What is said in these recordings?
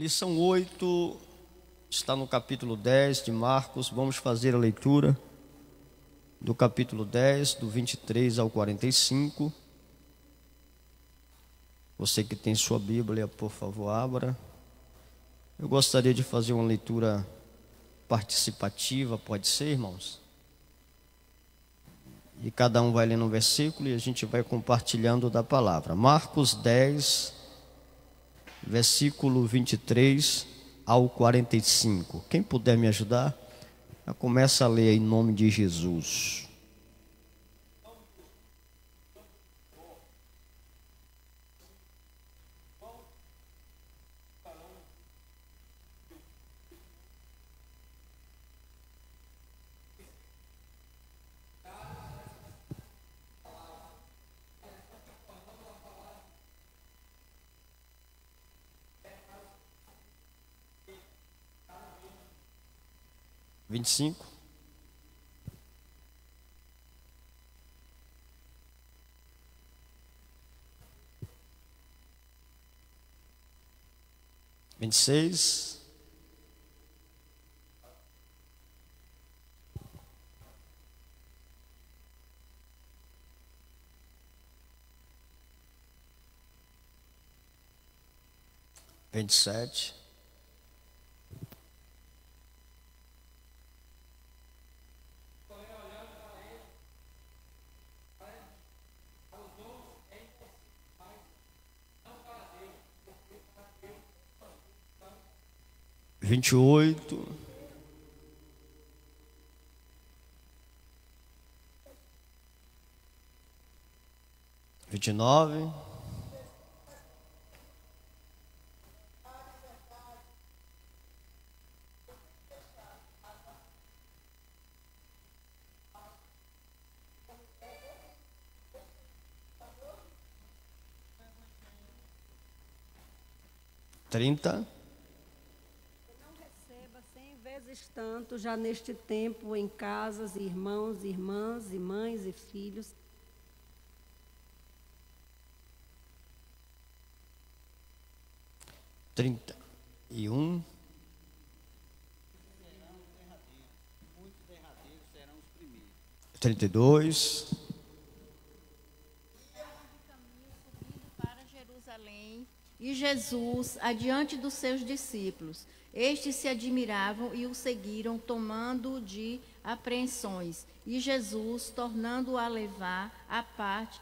Lição 8 está no capítulo 10 de Marcos. Vamos fazer a leitura do capítulo 10, do 23 ao 45. Você que tem sua Bíblia, por favor, abra. Eu gostaria de fazer uma leitura participativa, pode ser, irmãos? E cada um vai lendo um versículo e a gente vai compartilhando da palavra. Marcos 10, versículo 23 ao 45. Quem puder me ajudar, começa a ler em nome de Jesus. Vinte e cinco. Vinte e seis. Vinte e sete. 28, 29, 30. Tanto já neste tempo em casas, irmãos, irmãs, e mães e filhos. Muitos derradeiros serão os primeiros. 32. Para Jerusalém, e Jesus adiante dos seus discípulos. Estes se admiravam e o seguiram, tomando de apreensões. E Jesus, tornando-o a levar à parte,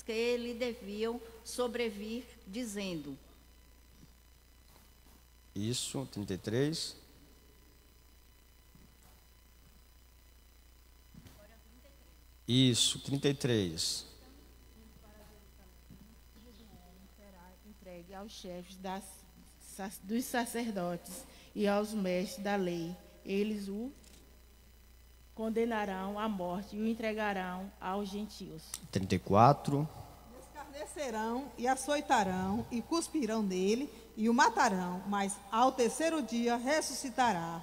que ele deviam sobrevir, dizendo: Isso, 33. Isso, 33. Entregue aos chefes dos sacerdotes e aos mestres da lei. Eles o condenarão à morte e o entregarão aos gentios. 34. Escarnecerão e açoitarão e cuspirão nele e o matarão, mas ao terceiro dia ressuscitará.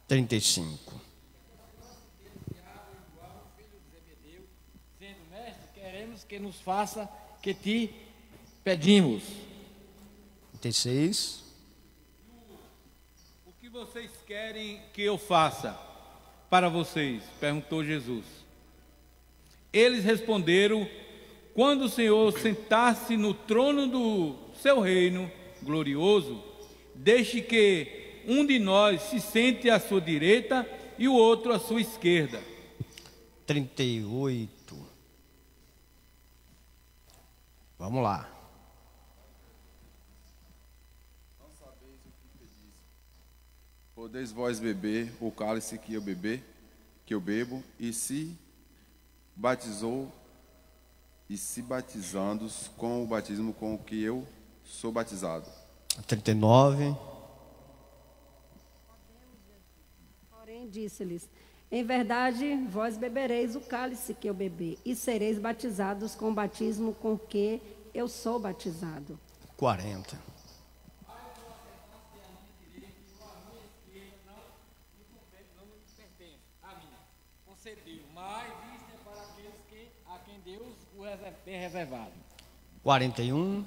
35. Sendo mestre, queremos que nos faça que te pedimos. 36. O que vocês querem que eu faça para vocês? Perguntou Jesus. Eles responderam: quando o Senhor sentar-se no trono do seu reino glorioso, deixe que um de nós se sente à sua direita e o outro à sua esquerda. 38. Vamos lá. Não sabeis o que pedis. Podeis vós beber o cálice que eu bebo, e se batizando com o batismo com o que eu sou batizado. 39. Porém, disse-lhes: em verdade, vós bebereis o cálice que eu bebi, e sereis batizados com o batismo com que eu sou batizado. 40. Concedeu, mas isto é para aqueles a quem Deus o tem reservado. 41.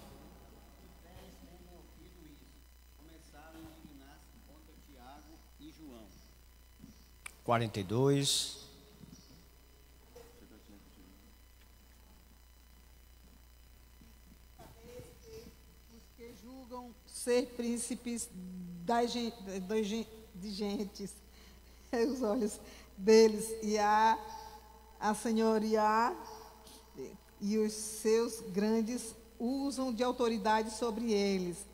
42. Os que julgam ser príncipes de gentes, os olhos deles e a senhoria e os seus grandes usam de autoridade sobre eles.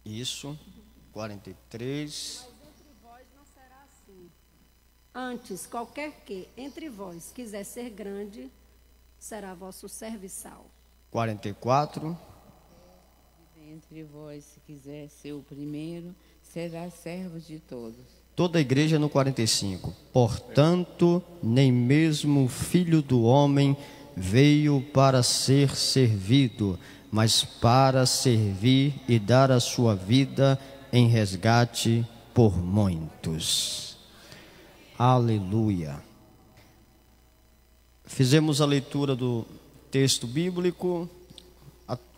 Isso, 43. Mas entre vós não será assim. Antes, qualquer que entre vós quiser ser grande, será vosso serviçal. 44. Entre vós, se quiser ser o primeiro, será servo de todos. Toda a igreja no 45. Portanto, nem mesmo o Filho do Homem veio para ser servido, mas para servir e dar a sua vida em resgate por muitos. Aleluia. Fizemos a leitura do texto bíblico.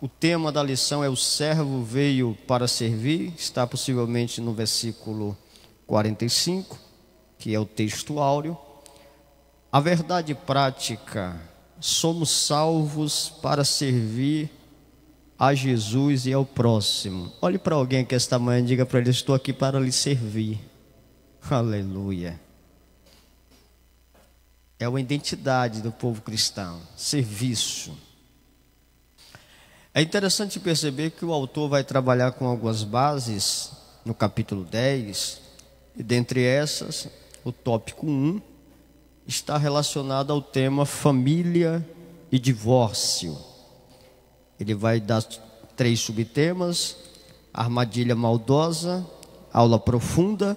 O tema da lição é: o servo veio para servir. Está possivelmente no versículo 45, que é o texto áureo. A verdade prática: somos salvos para servir a Jesus e ao próximo. Olhe para alguém que esta manhã e diga para ele: estou aqui para lhe servir. Aleluia. É uma identidade do povo cristão: serviço. É interessante perceber que o autor vai trabalhar com algumas bases no capítulo 10, e dentre essas, o tópico 1 está relacionado ao tema família e divórcio. Ele vai dar 3 subtemas: armadilha maldosa, aula profunda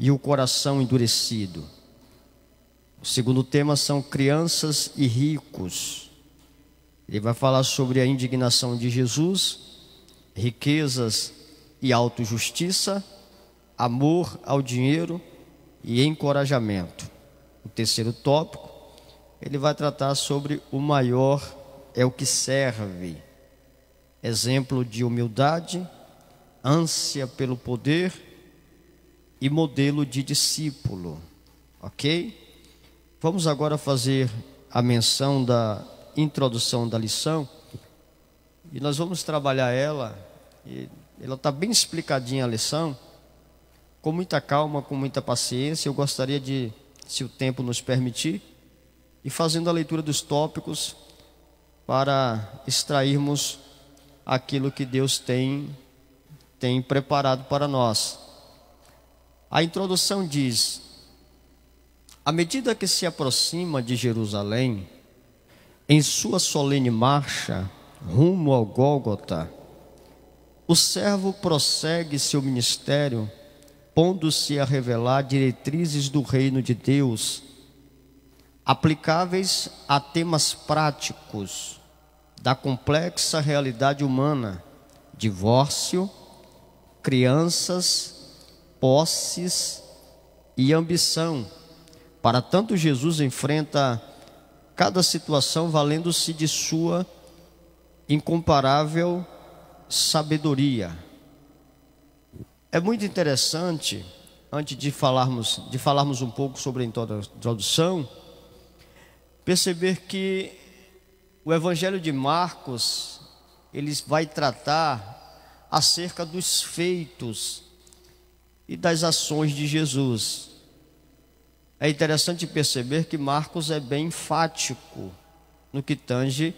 e o coração endurecido. O segundo tema são crianças e ricos. Ele vai falar sobre a indignação de Jesus, riquezas e autojustiça, amor ao dinheiro e encorajamento. O terceiro tópico, ele vai tratar sobre o maior é o que serve. Exemplo de humildade, ânsia pelo poder e modelo de discípulo. Ok? Vamos agora fazer a menção da introdução da lição, e nós vamos trabalhar ela, e ela está bem explicadinha a lição, com muita calma, com muita paciência. Eu gostaria de, se o tempo nos permitir, ir fazendo a leitura dos tópicos para extrairmos aquilo que Deus tem preparado para nós. A introdução diz: à medida que se aproxima de Jerusalém, em sua solene marcha rumo ao Gólgota, o servo prossegue seu ministério, pondo-se a revelar diretrizes do reino de Deus, aplicáveis a temas práticos da complexa realidade humana: divórcio, crianças, posses e ambição. Para tanto, Jesus enfrenta cada situação valendo-se de sua incomparável sabedoria. É muito interessante, antes de falarmos um pouco sobre a introdução, perceber que o Evangelho de Marcos, ele vai tratar acerca dos feitos e das ações de Jesus. É interessante perceber que Marcos é bem enfático no que tange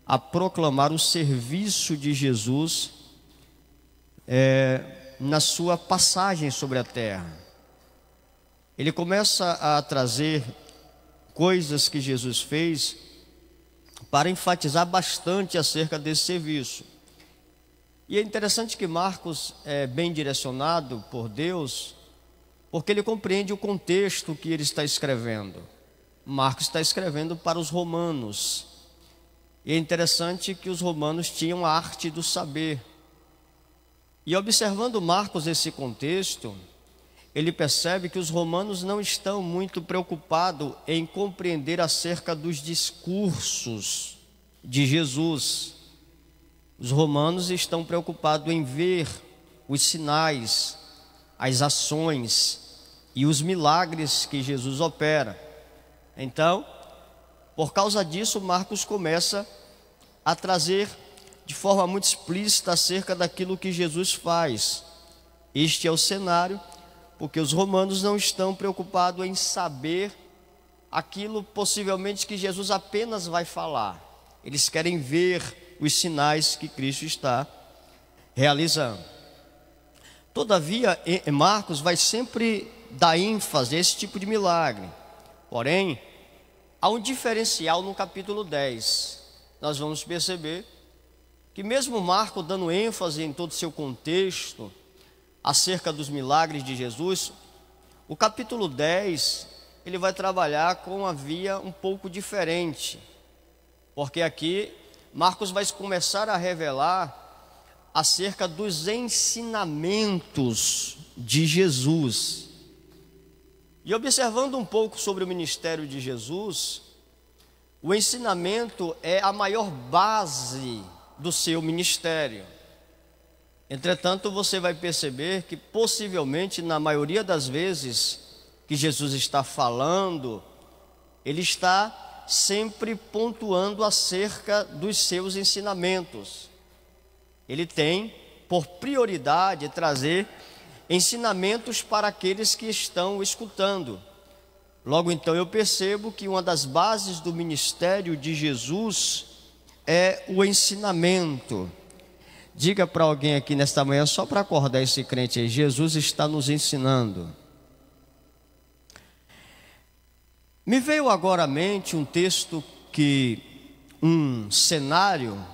a proclamar o serviço de Jesus na sua passagem sobre a terra. Ele começa a trazer coisas que Jesus fez para enfatizar bastante acerca desse serviço. E é interessante que Marcos é bem direcionado por Deus, porque ele compreende o contexto que ele está escrevendo. Marcos está escrevendo para os romanos. E é interessante que os romanos tinham a arte do saber. E observando Marcos esse contexto, ele percebe que os romanos não estão muito preocupados em compreender acerca dos discursos de Jesus. Os romanos estão preocupados em ver os sinais, as ações, e os milagres que Jesus opera. Então, por causa disso, Marcos começa a trazer de forma muito explícita acerca daquilo que Jesus faz. Este é o cenário, porque os romanos não estão preocupados em saber aquilo possivelmente que Jesus apenas vai falar. Eles querem ver os sinais que Cristo está realizando. Todavia, Marcos vai sempre dar ênfase a esse tipo de milagre. Porém, há um diferencial no capítulo 10. Nós vamos perceber que mesmo Marcos dando ênfase em todo o seu contexto acerca dos milagres de Jesus, o capítulo 10, ele vai trabalhar com uma via um pouco diferente. Porque aqui, Marcos vai começar a revelar acerca dos ensinamentos de Jesus. E observando um pouco sobre o ministério de Jesus, o ensinamento é a maior base do seu ministério. Entretanto, você vai perceber que possivelmente, na maioria das vezes que Jesus está falando, ele está sempre pontuando acerca dos seus ensinamentos. Ele tem por prioridade trazer ensinamentos para aqueles que estão escutando. Logo então eu percebo que uma das bases do ministério de Jesus é o ensinamento. Diga para alguém aqui nesta manhã, só para acordar esse crente aí, Jesus está nos ensinando. Me veio agora à mente um texto um cenário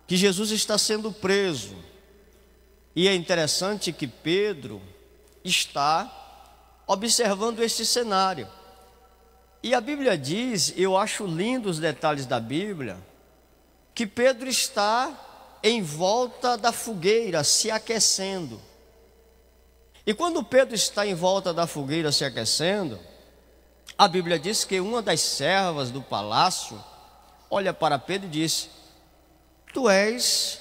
que Jesus está sendo preso. E é interessante que Pedro está observando este cenário. E a Bíblia diz, eu acho lindo os detalhes da Bíblia, que Pedro está em volta da fogueira se aquecendo. E quando Pedro está em volta da fogueira se aquecendo, a Bíblia diz que uma das servas do palácio olha para Pedro e diz: tu és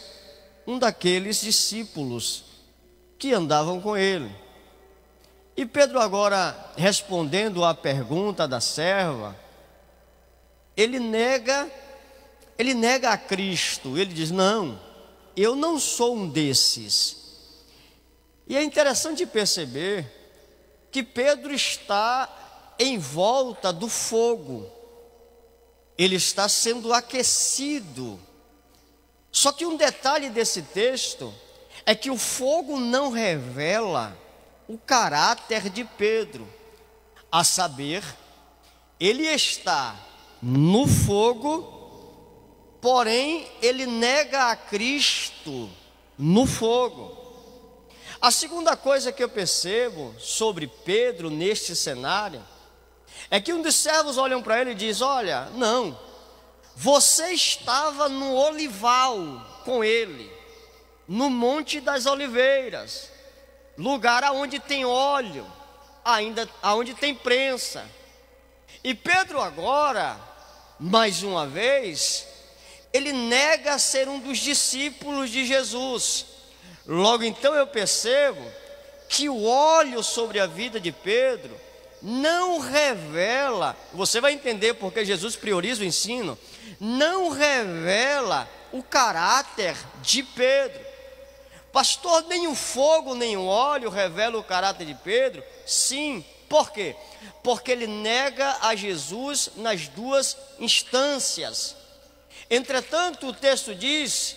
um daqueles discípulos que andavam com ele. E Pedro agora, respondendo à pergunta da serva, ele nega a Cristo. Ele diz: não, eu não sou um desses. E é interessante perceber que Pedro está em volta do fogo. Ele está sendo aquecido. Só que um detalhe desse texto é que o fogo não revela o caráter de Pedro. A saber, ele está no fogo, porém ele nega a Cristo no fogo. A segunda coisa que eu percebo sobre Pedro neste cenário é que um dos servos olham para ele e diz: olha, não, você estava no olival com ele, no Monte das Oliveiras, lugar aonde tem óleo, ainda aonde tem prensa. E Pedro agora, mais uma vez, ele nega ser um dos discípulos de Jesus. Logo então eu percebo que o óleo sobre a vida de Pedro não revela, você vai entender porque Jesus prioriza o ensino, não revela o caráter de Pedro. Pastor, nem o fogo nem o óleo revela o caráter de Pedro? Sim, por quê? Porque ele nega a Jesus nas duas instâncias. Entretanto, o texto diz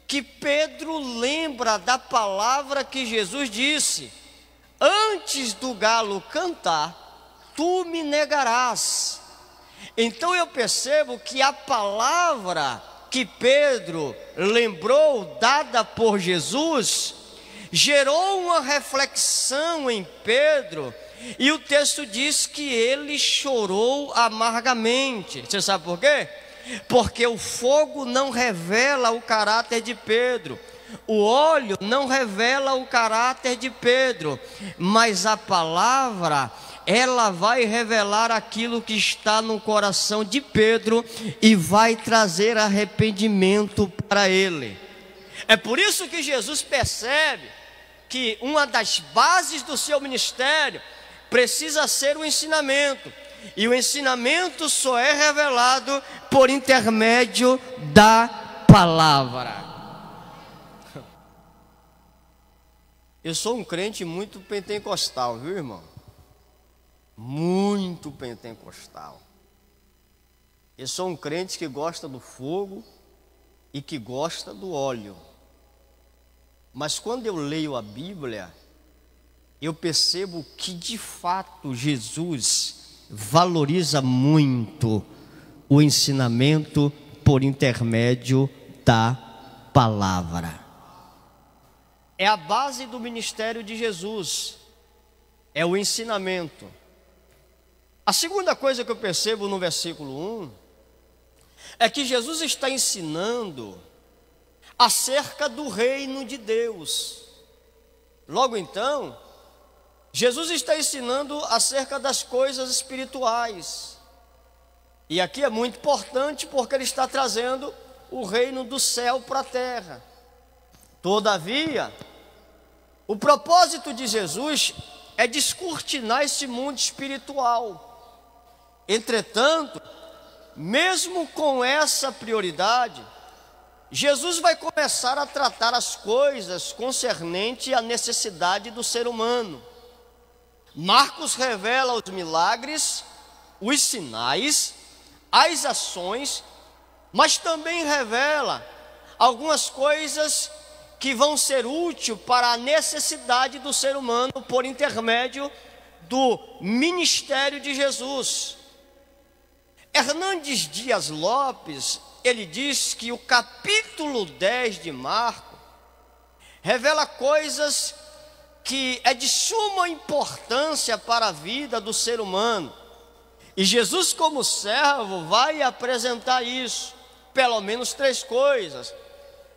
que Pedro lembra da palavra que Jesus disse: antes do galo cantar, tu me negarás. Então eu percebo que a palavra que Pedro lembrou, dada por Jesus, gerou uma reflexão em Pedro, e o texto diz que ele chorou amargamente. Você sabe por quê? Porque o fogo não revela o caráter de Pedro, o óleo não revela o caráter de Pedro, mas a palavra, ela vai revelar aquilo que está no coração de Pedro e vai trazer arrependimento para ele. É por isso que Jesus percebe que uma das bases do seu ministério precisa ser o ensinamento. E o ensinamento só é revelado por intermédio da palavra. Eu sou um crente muito pentecostal, viu, irmão? Muito pentecostal. Eu sou um crente que gosta do fogo e que gosta do óleo. Mas quando eu leio a Bíblia, eu percebo que de fato Jesus valoriza muito o ensinamento por intermédio da palavra. É a base do ministério de Jesus, é o ensinamento. A segunda coisa que eu percebo no versículo 1 é que Jesus está ensinando acerca do reino de Deus. Logo então, Jesus está ensinando acerca das coisas espirituais. E aqui é muito importante porque ele está trazendo o reino do céu para a terra. Todavia, o propósito de Jesus é descortinar esse mundo espiritual. Entretanto, mesmo com essa prioridade, Jesus vai começar a tratar as coisas concernentes à necessidade do ser humano. Marcos revela os milagres, os sinais, as ações, mas também revela algumas coisas que vão ser úteis para a necessidade do ser humano por intermédio do ministério de Jesus. Hernandes Dias Lopes, ele diz que o capítulo 10 de Marcos revela coisas que é de suma importância para a vida do ser humano. E Jesus, como servo, vai apresentar isso, pelo menos 3 coisas.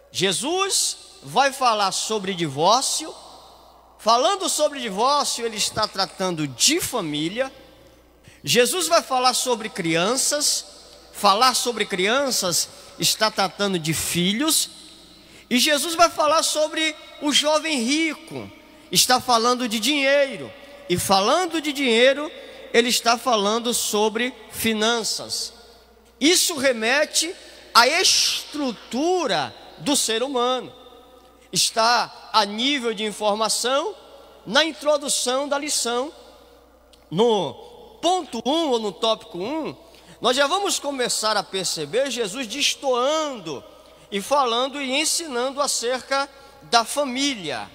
Jesus vai falar sobre divórcio. Falando sobre divórcio, ele está tratando de família. Jesus vai falar sobre crianças. Falar sobre crianças está tratando de filhos. E Jesus vai falar sobre o jovem rico. Está falando de dinheiro. E falando de dinheiro, ele está falando sobre finanças. Isso remete à estrutura do ser humano. Está a nível de informação na introdução da lição. No ponto 1 ou no tópico 1, nós já vamos começar a perceber Jesus destoando e falando e ensinando acerca da família.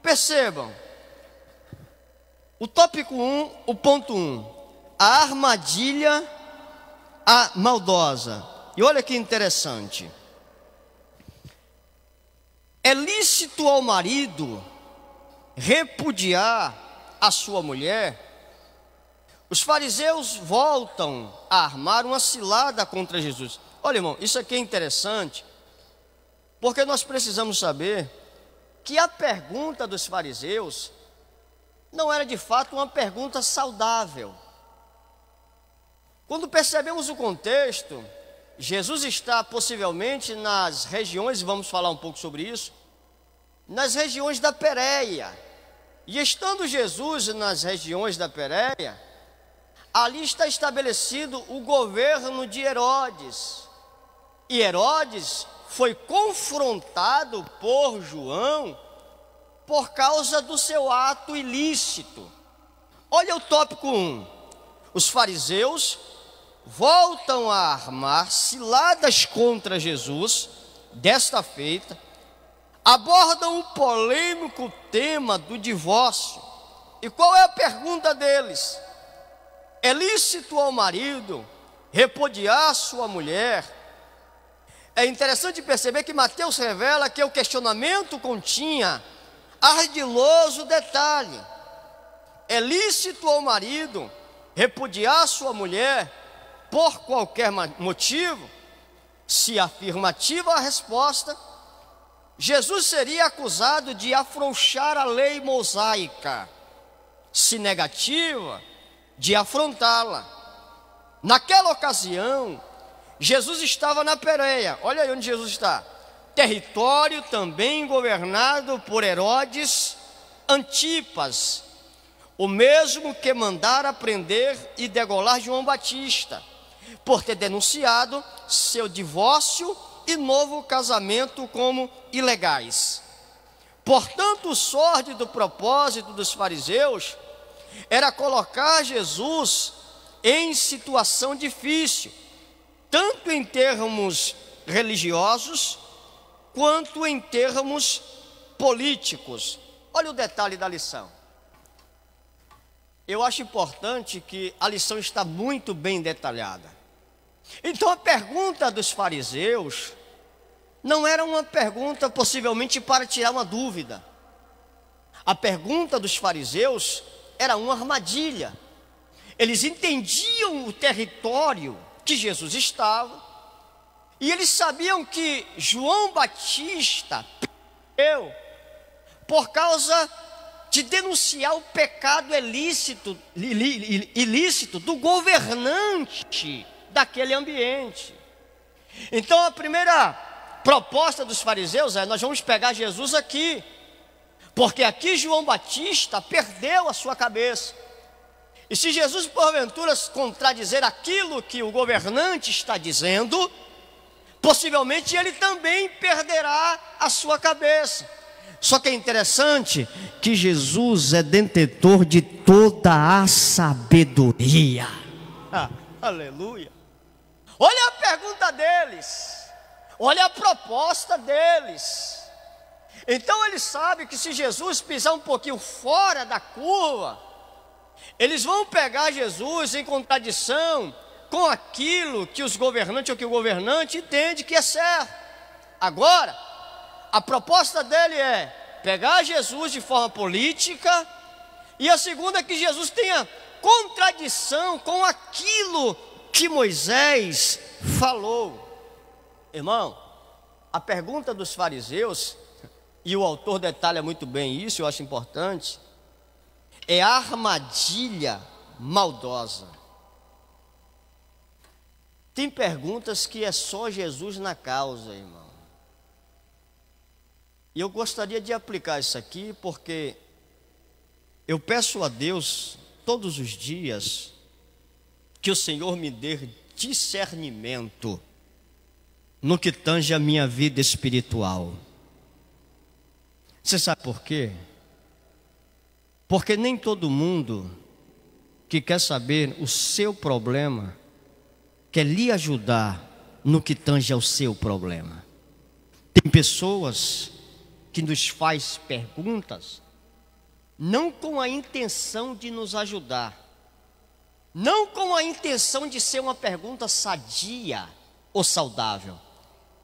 Percebam, o tópico 1, o ponto 1, a armadilha maldosa. E olha que interessante. É lícito ao marido repudiar a sua mulher? Os fariseus voltam a armar uma cilada contra Jesus. Olha, irmão, isso aqui é interessante, porque nós precisamos saber que a pergunta dos fariseus não era de fato uma pergunta saudável. Quando percebemos o contexto, Jesus está possivelmente nas regiões, vamos falar um pouco sobre isso, nas regiões da Pérea. E estando Jesus nas regiões da Pérea, ali está estabelecido o governo de Herodes. E Herodes foi confrontado por João por causa do seu ato ilícito. Olha o tópico 1. Os fariseus voltam a armar ciladas contra Jesus. Desta feita, abordam o polêmico tema do divórcio. E qual é a pergunta deles? É lícito ao marido repudiar sua mulher? É interessante perceber que Mateus revela que o questionamento continha ardiloso detalhe. É lícito ao marido repudiar sua mulher por qualquer motivo? Se afirmativa a resposta, Jesus seria acusado de afrouxar a lei mosaica. Se negativa, de afrontá-la. Naquela ocasião, Jesus estava na Pérea. Olha aí onde Jesus está. Território também governado por Herodes Antipas, o mesmo que mandara prender e degolar João Batista, por ter denunciado seu divórcio e novo casamento como ilegais. Portanto, o sórdido propósito dos fariseus era colocar Jesus em situação difícil, tanto em termos religiosos, quanto em termos políticos. Olha o detalhe da lição. Eu acho importante que a lição está muito bem detalhada. Então a pergunta dos fariseus não era uma pergunta possivelmente para tirar uma dúvida. A pergunta dos fariseus era uma armadilha. Eles entendiam o território que Jesus estava, e eles sabiam que João Batista perdeu por causa de denunciar o pecado ilícito do governante daquele ambiente. Então a primeira proposta dos fariseus é: nós vamos pegar Jesus aqui, porque aqui João Batista perdeu a sua cabeça. E se Jesus porventura contradizer aquilo que o governante está dizendo, possivelmente ele também perderá a sua cabeça. Só que é interessante que Jesus é detentor de toda a sabedoria. Aleluia. Olha a pergunta deles, olha a proposta deles. Então eles sabem que se Jesus pisar um pouquinho fora da curva, eles vão pegar Jesus em contradição com aquilo que os governantes ou que o governante entende que é certo. Agora, a proposta dele é pegar Jesus de forma política, e a segunda é que Jesus tenha contradição com aquilo que Moisés falou. Irmão, a pergunta dos fariseus, e o autor detalha muito bem isso, eu acho importante, é armadilha maldosa. Tem perguntas que é só Jesus na causa, irmão. E eu gostaria de aplicar isso aqui, porque eu peço a Deus todos os dias que o Senhor me dê discernimento no que tange a minha vida espiritual. Você sabe por quê? Porque nem todo mundo que quer saber o seu problema quer lhe ajudar no que tange ao seu problema. Tem pessoas que nos faz perguntas não com a intenção de nos ajudar, não com a intenção de ser uma pergunta sadia ou saudável,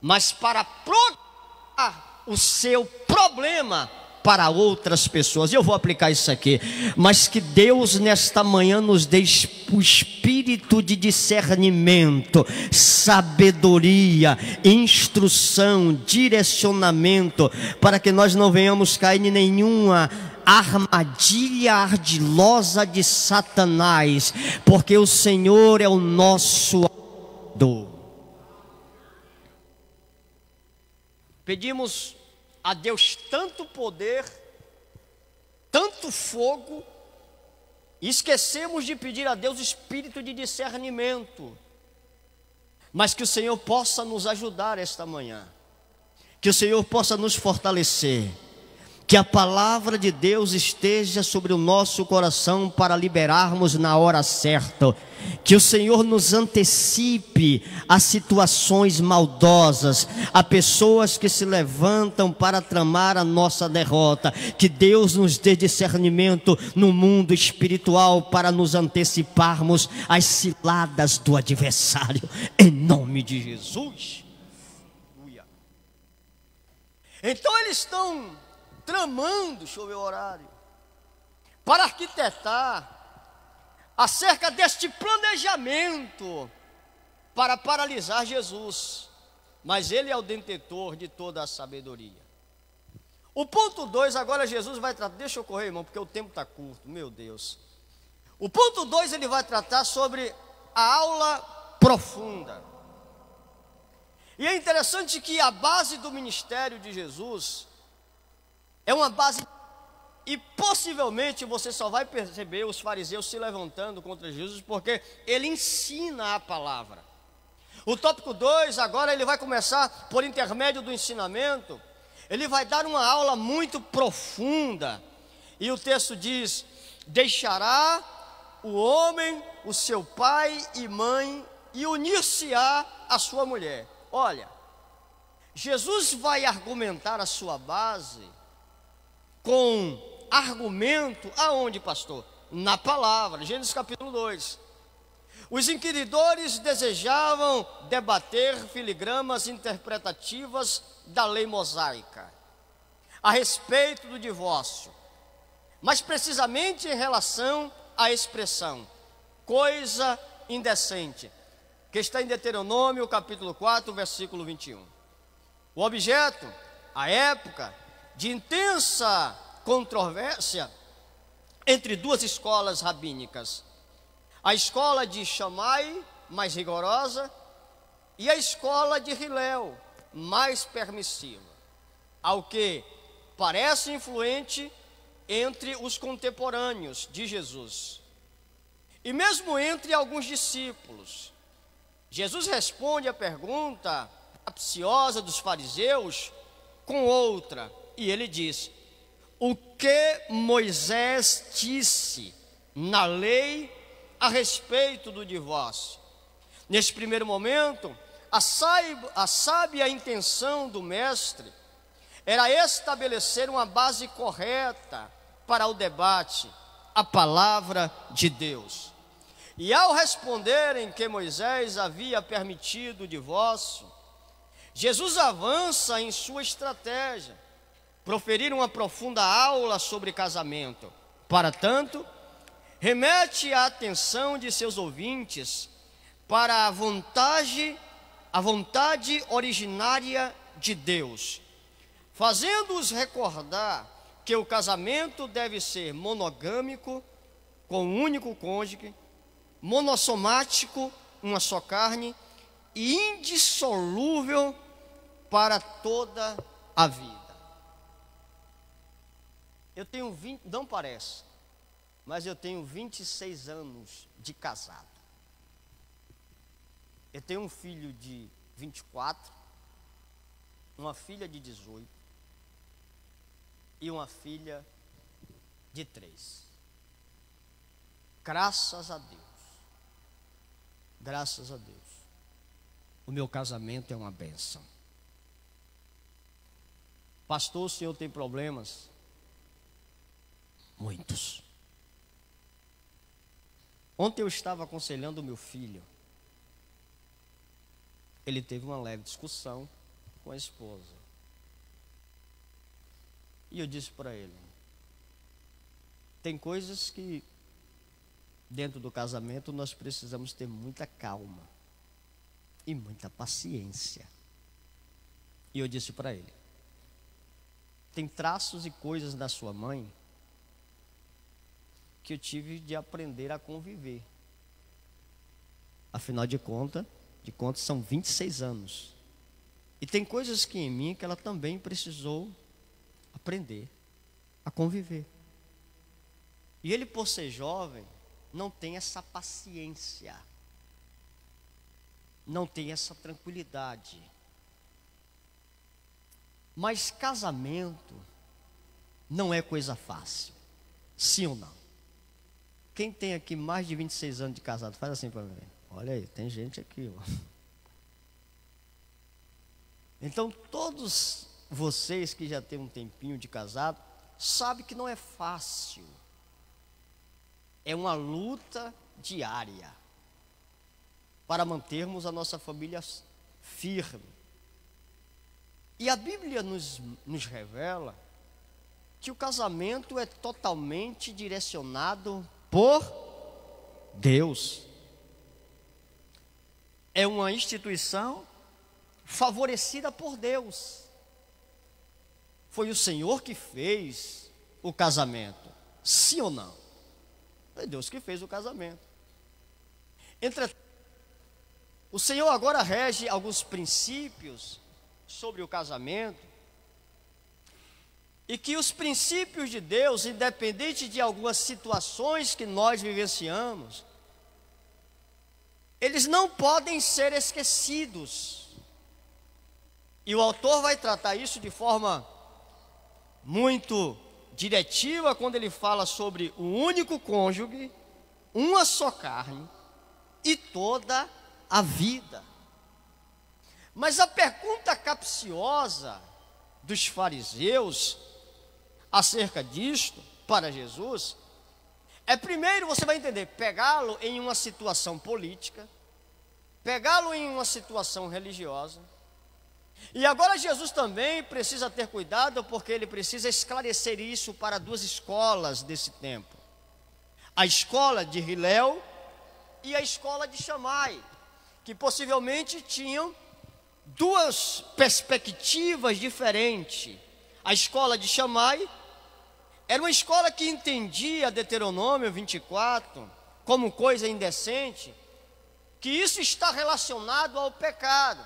mas para provar o seu problema para outras pessoas. Eu vou aplicar isso aqui, mas que Deus nesta manhã nos dê o espírito de discernimento, sabedoria, instrução, direcionamento, para que nós não venhamos cair em nenhuma armadilha ardilosa de Satanás, porque o Senhor é o nosso Deus. Pedimos a Deus tanto poder, tanto fogo, e esquecemos de pedir a Deus espírito de discernimento. Mas que o Senhor possa nos ajudar esta manhã, que o Senhor possa nos fortalecer, que a palavra de Deus esteja sobre o nosso coração para liberarmos na hora certa, que o Senhor nos antecipe a situações maldosas, a pessoas que se levantam para tramar a nossa derrota, que Deus nos dê discernimento no mundo espiritual para nos anteciparmos às ciladas do adversário, em nome de Jesus. Então eles estão tramando, deixa eu ver o horário, para arquitetar acerca deste planejamento para paralisar Jesus, mas ele é o detentor de toda a sabedoria. O ponto 2, agora Jesus vai tratar, deixa eu correr, irmão, porque o tempo está curto, meu Deus. O ponto 2, ele vai tratar sobre a aula profunda. E é interessante que a base do ministério de Jesus é uma base E possivelmente você só vai perceber os fariseus se levantando contra Jesus porque ele ensina a palavra. O tópico 2, agora ele vai começar por intermédio do ensinamento. Ele vai dar uma aula muito profunda. E o texto diz: deixará o homem, o seu pai e mãe, e unir-se-á a sua mulher. Olha, Jesus vai argumentar a sua base com argumento aonde, pastor? Na palavra, Gênesis capítulo 2. Os inquiridores desejavam debater filigramas interpretativas da lei mosaica a respeito do divórcio, mas precisamente em relação à expressão coisa indecente, que está em Deuteronômio capítulo 4, versículo 21. O objeto, a época de intensa controvérsia entre duas escolas rabínicas: a escola de Shammai, mais rigorosa, e a escola de Hillel, mais permissiva, ao que parece influente entre os contemporâneos de Jesus, e mesmo entre alguns discípulos. Jesus responde à pergunta capciosa dos fariseus com outra, e ele diz: o que Moisés disse na lei a respeito do divórcio? Neste primeiro momento, a sábia intenção do mestre era estabelecer uma base correta para o debate, a palavra de Deus. E ao responderem que Moisés havia permitido o divórcio, Jesus avança em sua estratégia, proferir uma profunda aula sobre casamento. Para tanto, remete a atenção de seus ouvintes para a vontade originária de Deus, fazendo-os recordar que o casamento deve ser monogâmico, com um único cônjuge, monossomático, uma só carne, e indissolúvel para toda a vida. Eu tenho 20, não parece, mas eu tenho 26 anos de casado. Eu tenho um filho de 24, uma filha de 18 e uma filha de 3. Graças a Deus. Graças a Deus. O meu casamento é uma bênção. Pastor, o senhor tem problemas? Muitos. Ontem eu estava aconselhando o meu filho. Ele teve uma leve discussão com a esposa. E eu disse para ele: tem coisas que dentro do casamento nós precisamos ter muita calma e muita paciência. E eu disse para ele: tem traços e coisas da sua mãe que eu tive de aprender a conviver. Afinal de contas são 26 anos. E tem coisas que em mim que ela também precisou aprender a conviver. E ele, por ser jovem, não tem essa paciência, não tem essa tranquilidade. Mas casamento não é coisa fácil, sim ou não? Quem tem aqui mais de 26 anos de casado, faz assim para mim. Olha aí, tem gente aqui, ó. Então, todos vocês que já têm um tempinho de casado, sabem que não é fácil. É uma luta diária para mantermos a nossa família firme. E a Bíblia nos revela que o casamento é totalmente direcionado por Deus. É uma instituição favorecida por Deus. Foi o Senhor que fez o casamento, sim ou não? Foi Deus que fez o casamento. Entretanto, o Senhor agora rege alguns princípios sobre o casamento. E que os princípios de Deus, independente de algumas situações que nós vivenciamos, eles não podem ser esquecidos. E o autor vai tratar isso de forma muito diretiva quando ele fala sobre o único cônjuge, uma só carne e toda a vida. Mas a pergunta capciosa dos fariseus acerca disto, para Jesus, é primeiro, você vai entender, pegá-lo em uma situação política, pegá-lo em uma situação religiosa. E agora Jesus também precisa ter cuidado, porque ele precisa esclarecer isso para duas escolas desse tempo: a escola de Hilel e a escola de Shammai, que possivelmente tinham duas perspectivas diferentes. A escola de Shammai era uma escola que entendia Deuteronômio 24 como coisa indecente, que isso está relacionado ao pecado.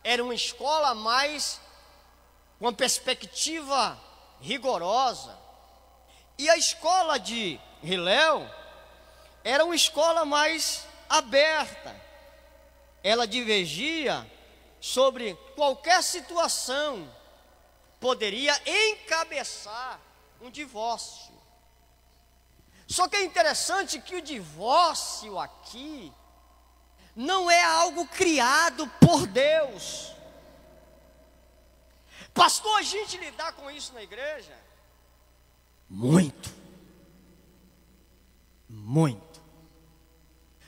Era uma escola mais com uma perspectiva rigorosa. E a escola de Hilel era uma escola mais aberta. Ela divergia sobre qualquer situação poderia encabeçar um divórcio. Só que é interessante que o divórcio aqui não é algo criado por Deus. Pastor, a gente lidar com isso na igreja? Muito.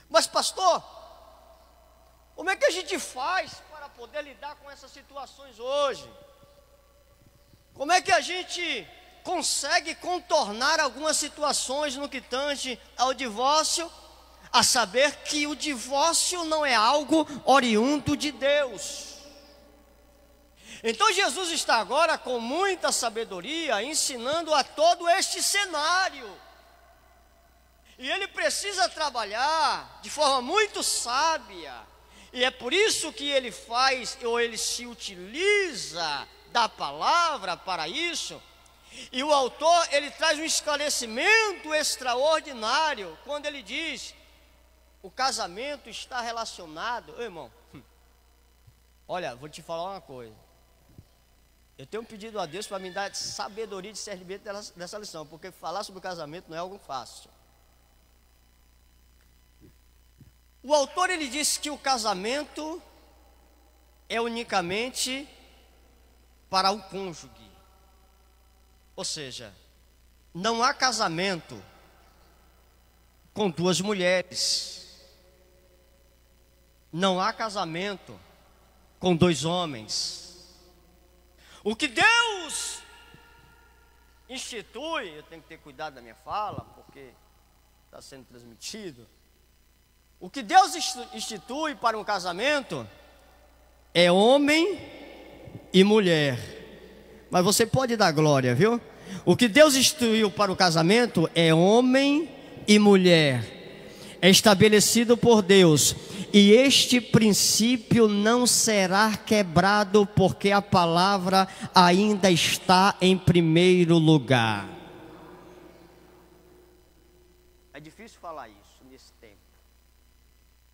Mas pastor, como é que a gente faz para poder lidar com essas situações hoje? Como é que a gente consegue contornar algumas situações no que tange ao divórcio? A saber que o divórcio não é algo oriundo de Deus. Então Jesus está agora com muita sabedoria ensinando a todo este cenário. E ele precisa trabalhar de forma muito sábia. E é por isso que ele faz, ou ele se utiliza da palavra para isso. E o autor, ele traz um esclarecimento extraordinário quando ele diz: o casamento está relacionado. Ô, irmão, olha, vou te falar uma coisa. Eu tenho pedido a Deus para me dar sabedoria e discernimento dessa lição, porque falar sobre o casamento não é algo fácil. O autor, ele diz que o casamento é unicamente para o cônjuge. Ou seja, não há casamento com duas mulheres. Não há casamento com dois homens. O que Deus institui, eu tenho que ter cuidado da minha fala, porque está sendo transmitido. O que Deus institui para um casamento é homem e mulher. Mas você pode dar glória, viu? O que Deus instituiu para o casamento é homem e mulher. É estabelecido por Deus. E este princípio não será quebrado, porque a palavra ainda está em primeiro lugar. É difícil falar isso nesse tempo.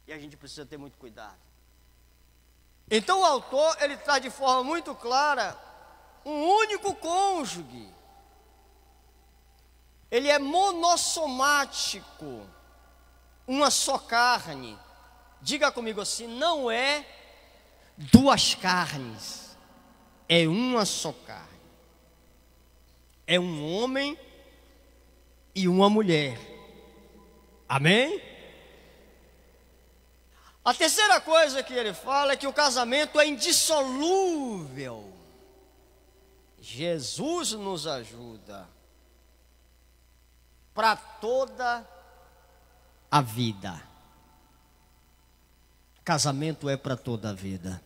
E a gente precisa ter muito cuidado. Então o autor, ele traz de forma muito clara um único cônjuge. Ele é monossomático, uma só carne. Diga comigo assim: não é duas carnes, é uma só carne. É um homem e uma mulher. Amém? A terceira coisa que ele fala é que o casamento é indissolúvel. Jesus nos ajuda para toda a vida. Casamento é para toda a vida.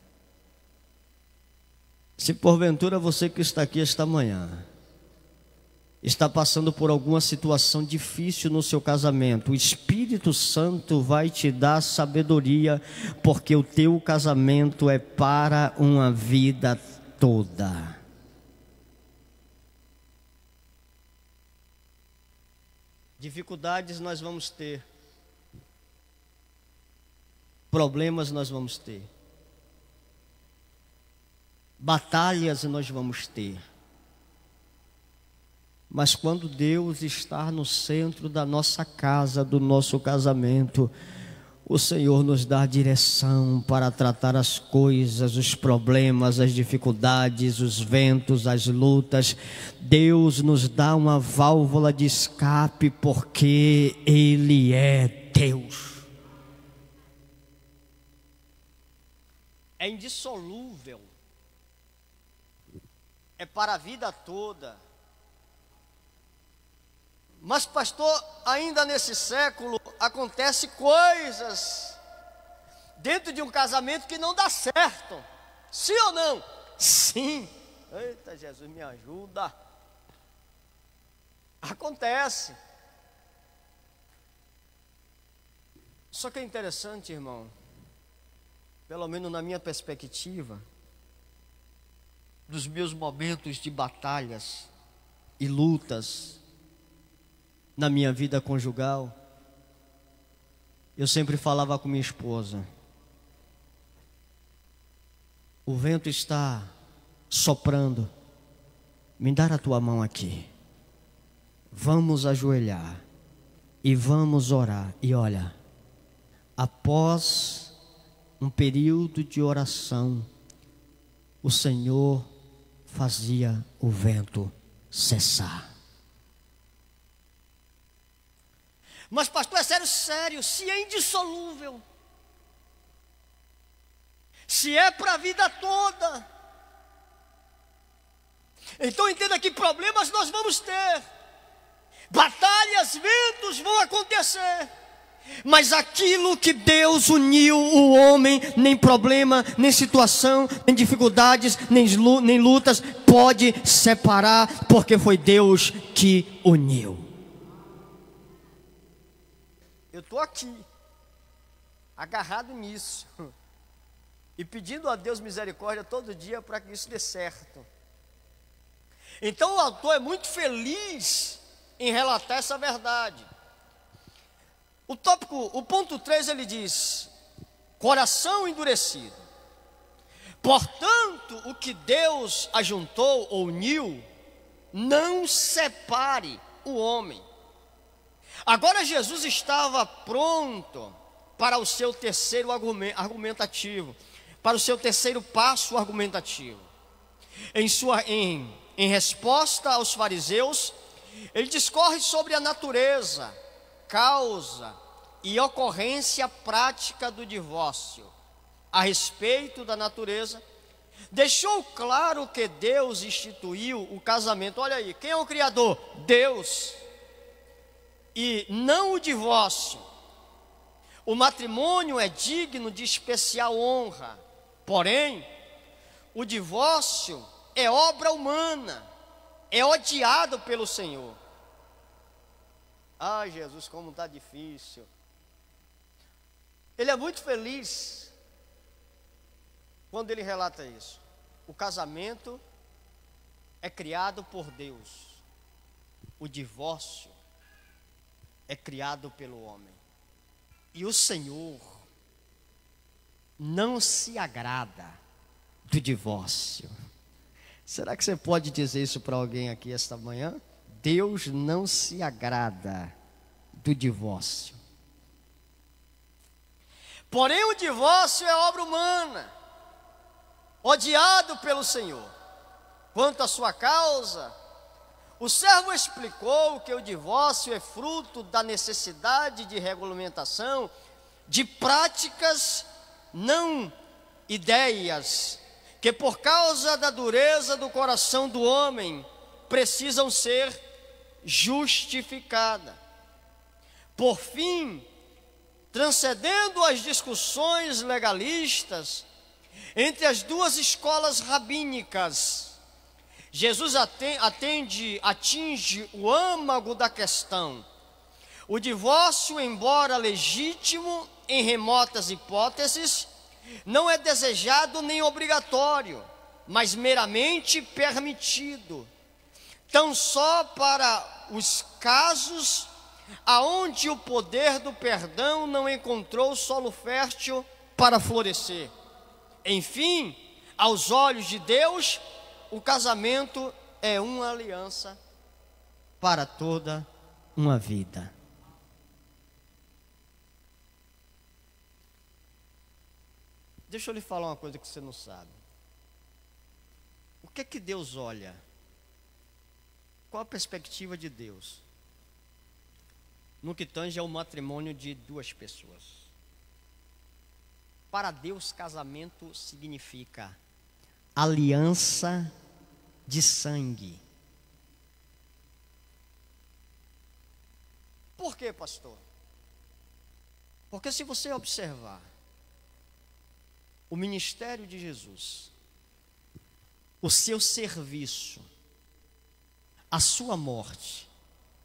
Se porventura você que está aqui esta manhã está passando por alguma situação difícil no seu casamento, o Espírito Santo vai te dar sabedoria, porque o teu casamento é para uma vida toda. Dificuldades nós vamos ter. Problemas nós vamos ter. Batalhas nós vamos ter. Mas quando Deus está no centro da nossa casa, do nosso casamento, o Senhor nos dá direção para tratar as coisas, os problemas, as dificuldades, os ventos, as lutas. Deus nos dá uma válvula de escape porque Ele é Deus. É indissolúvel. É para a vida toda. Mas, pastor, ainda nesse século acontecem coisas dentro de um casamento que não dá certo. Sim ou não? Sim. Eita, Jesus, me ajuda. Acontece. Só que é interessante, irmão, pelo menos na minha perspectiva, dos meus momentos de batalhas e lutas na minha vida conjugal, eu sempre falava com minha esposa: o vento está soprando, me dá a tua mão aqui, vamos ajoelhar e vamos orar. E olha, após um período de oração, o Senhor fazia o vento cessar. Mas, pastor, é sério, se é indissolúvel, se é para a vida toda, então entenda que problemas nós vamos ter, batalhas, ventos vão acontecer, mas aquilo que Deus uniu o homem, nem problema, nem situação, nem dificuldades, nem lutas pode separar, porque foi Deus que uniu. Eu estou aqui, agarrado nisso, e pedindo a Deus misericórdia todo dia para que isso dê certo. Então o autor é muito feliz em relatar essa verdade. O ponto 3 ele diz: coração endurecido. Portanto, o que Deus ajuntou ou uniu, não separe o homem. Agora Jesus estava pronto para o seu terceiro argumentativo, para o seu terceiro passo argumentativo. Em resposta aos fariseus, ele discorre sobre a natureza, causa e ocorrência prática do divórcio. A respeito da natureza, deixou claro que Deus instituiu o casamento. Olha aí, quem é o Criador? Deus. E não o divórcio. O matrimônio é digno de especial honra. Porém, o divórcio é obra humana, é odiado pelo Senhor. Ai, Jesus, como está difícil. Ele é muito feliz quando ele relata isso. O casamento é criado por Deus. O divórcio é criado pelo homem. E o Senhor não se agrada do divórcio. Será que você pode dizer isso para alguém aqui esta manhã? Deus não se agrada do divórcio. Porém, o divórcio é obra humana, odiado pelo Senhor. Quanto à sua causa, o servo explicou que o divórcio é fruto da necessidade de regulamentação de práticas, não ideias, que por causa da dureza do coração do homem, precisam ser justificadas. Por fim, transcendendo as discussões legalistas entre as duas escolas rabínicas, Jesus atinge o âmago da questão. O divórcio, embora legítimo em remotas hipóteses, não é desejado nem obrigatório, mas meramente permitido, tão só para os casos aonde o poder do perdão não encontrou solo fértil para florescer. Enfim, aos olhos de Deus, o casamento é uma aliança para toda uma vida. Deixa eu lhe falar uma coisa que você não sabe. O que é que Deus olha? Qual a perspectiva de Deus no que tange ao matrimônio de duas pessoas? Para Deus, casamento significa aliança de sangue. Por quê, pastor? Porque se você observar o ministério de Jesus, o seu serviço, a sua morte,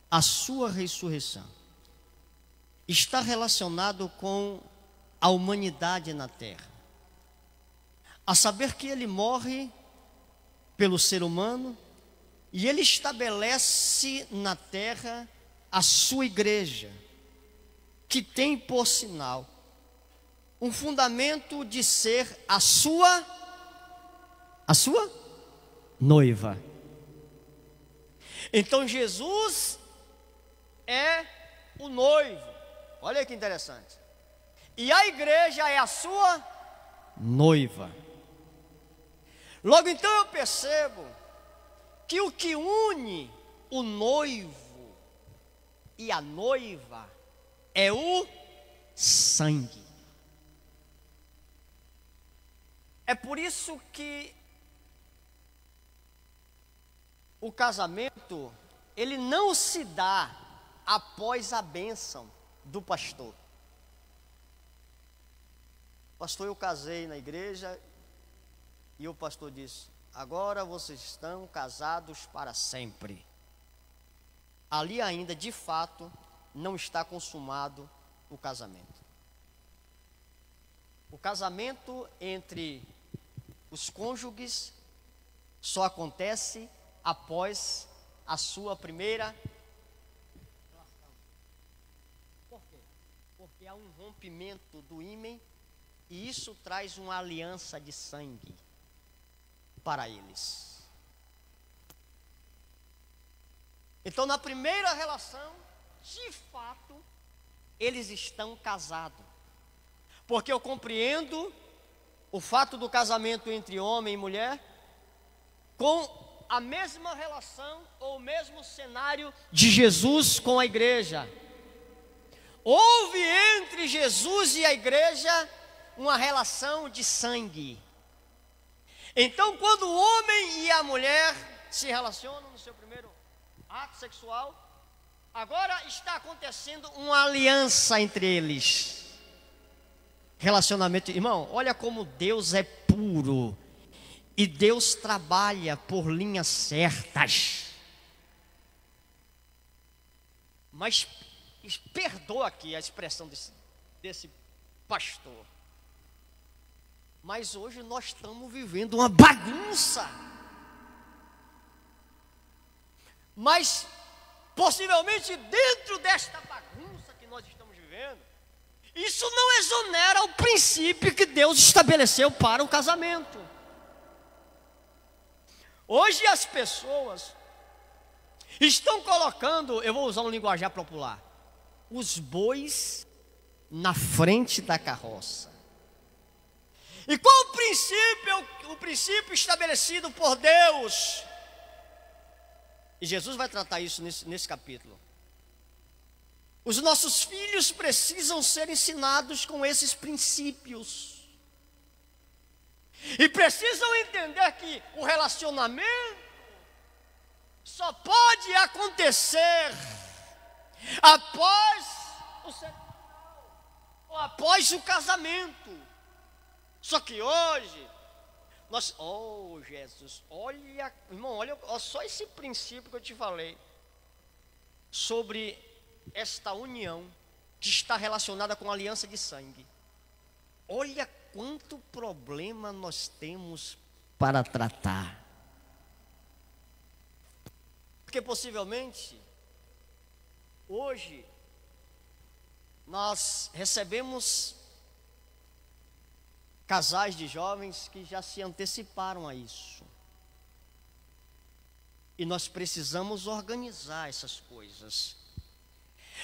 a sua ressurreição, está relacionado com a humanidade na terra. A saber que ele morre pelo ser humano e ele estabelece na terra a sua igreja, que tem por sinal um fundamento de ser a sua noiva. Então Jesus é o noivo. Olha que interessante. E a igreja é a sua noiva. Logo então eu percebo que o que une o noivo e a noiva é o sangue. É por isso que o casamento, ele não se dá após a bênção do pastor. Pastor, eu casei na igreja e o pastor disse: agora vocês estão casados para sempre. Ali ainda, de fato, não está consumado o casamento. O casamento entre os cônjuges só acontece após a sua primeira relação. Por quê? Porque há um rompimento do ímen e isso traz uma aliança de sangue para eles. Então, na primeira relação, de fato, eles estão casados. Porque eu compreendo o fato do casamento entre homem e mulher com a mesma relação ou o mesmo cenário de Jesus com a igreja. Houve entre Jesus e a igreja uma relação de sangue. Então, quando o homem e a mulher se relacionam no seu primeiro ato sexual, agora está acontecendo uma aliança entre eles. Relacionamento, irmão, olha como Deus é puro e Deus trabalha por linhas certas. Mas perdoa aqui a expressão desse pastor. Mas hoje nós estamos vivendo uma bagunça. Mas possivelmente dentro desta bagunça que nós estamos vivendo, isso não exonera o princípio que Deus estabeleceu para o casamento. Hoje as pessoas estão colocando, eu vou usar um linguajar popular, os bois na frente da carroça. E qual o princípio? O princípio estabelecido por Deus. E Jesus vai tratar isso nesse capítulo. Os nossos filhos precisam ser ensinados com esses princípios. E precisam entender que o relacionamento só pode acontecer após o sexo ou após o casamento. Só que hoje, nós, Jesus, olha, irmão, olha só esse princípio que eu te falei, sobre esta união que está relacionada com a aliança de sangue. Olha quanto problema nós temos para tratar. Porque possivelmente, hoje, nós recebemos casais de jovens que já se anteciparam a isso. E nós precisamos organizar essas coisas.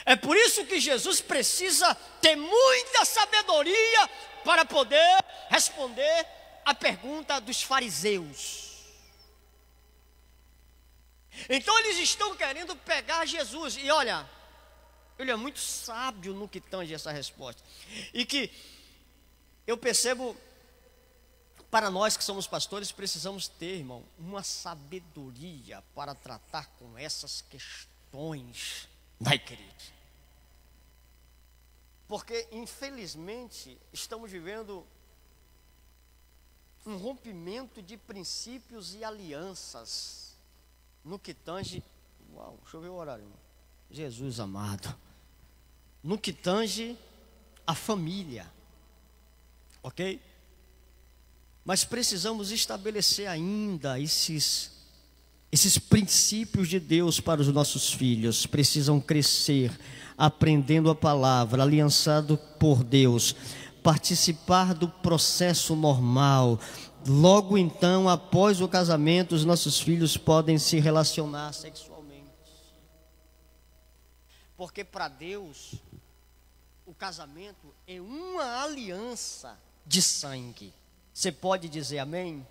É por isso que Jesus precisa ter muita sabedoria para poder responder a pergunta dos fariseus. Então eles estão querendo pegar Jesus. E olha, ele é muito sábio no que tange essa resposta. E que eu percebo, para nós que somos pastores, precisamos ter, irmão, uma sabedoria para tratar com essas questões da igreja. Porque, infelizmente, estamos vivendo um rompimento de princípios e alianças no que tange, deixa eu ver o horário, irmão. Jesus amado, no que tange a família, ok? Mas precisamos estabelecer ainda esses princípios de Deus para os nossos filhos. Precisam crescer, aprendendo a palavra, aliançado por Deus, participar do processo normal. Logo então, após o casamento, os nossos filhos podem se relacionar sexualmente. Porque para Deus, o casamento é uma aliança de sangue. Você pode dizer amém?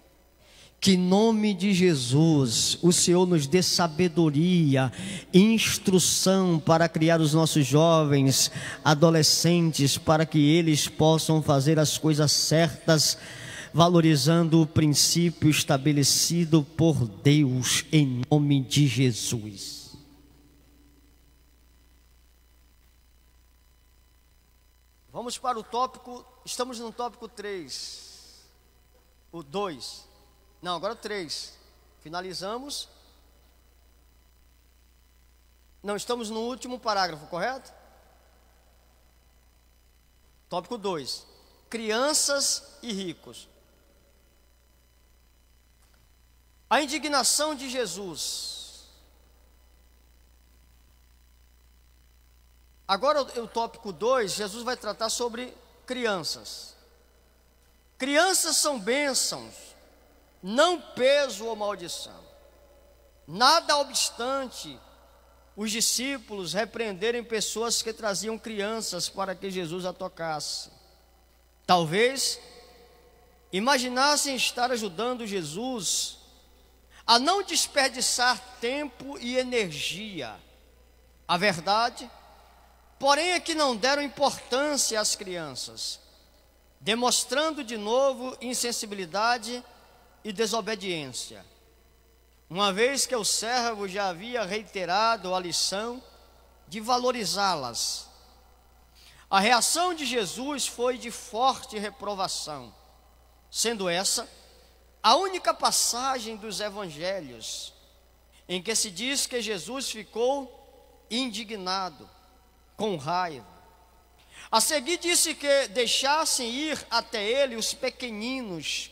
Que em nome de Jesus, o Senhor nos dê sabedoria, instrução para criar os nossos jovens, adolescentes, para que eles possam fazer as coisas certas, valorizando o princípio estabelecido por Deus, em nome de Jesus. Vamos para o tópico, estamos no tópico 3, o 2, não, agora o 3, finalizamos, não, estamos no último parágrafo, correto? Tópico 2, crianças e ricos. A indignação de Jesus. Agora o tópico 2, Jesus vai tratar sobre crianças. Crianças são bênçãos, não peso ou maldição. Nada obstante, os discípulos repreenderem pessoas que traziam crianças para que Jesus a tocasse. Talvez imaginassem estar ajudando Jesus a não desperdiçar tempo e energia. A verdade, porém, é que não deram importância às crianças, demonstrando de novo insensibilidade e desobediência, uma vez que o servo já havia reiterado a lição de valorizá-las. A reação de Jesus foi de forte reprovação, sendo essa a única passagem dos evangelhos em que se diz que Jesus ficou indignado, com raiva. A seguir disse que deixassem ir até ele os pequeninos,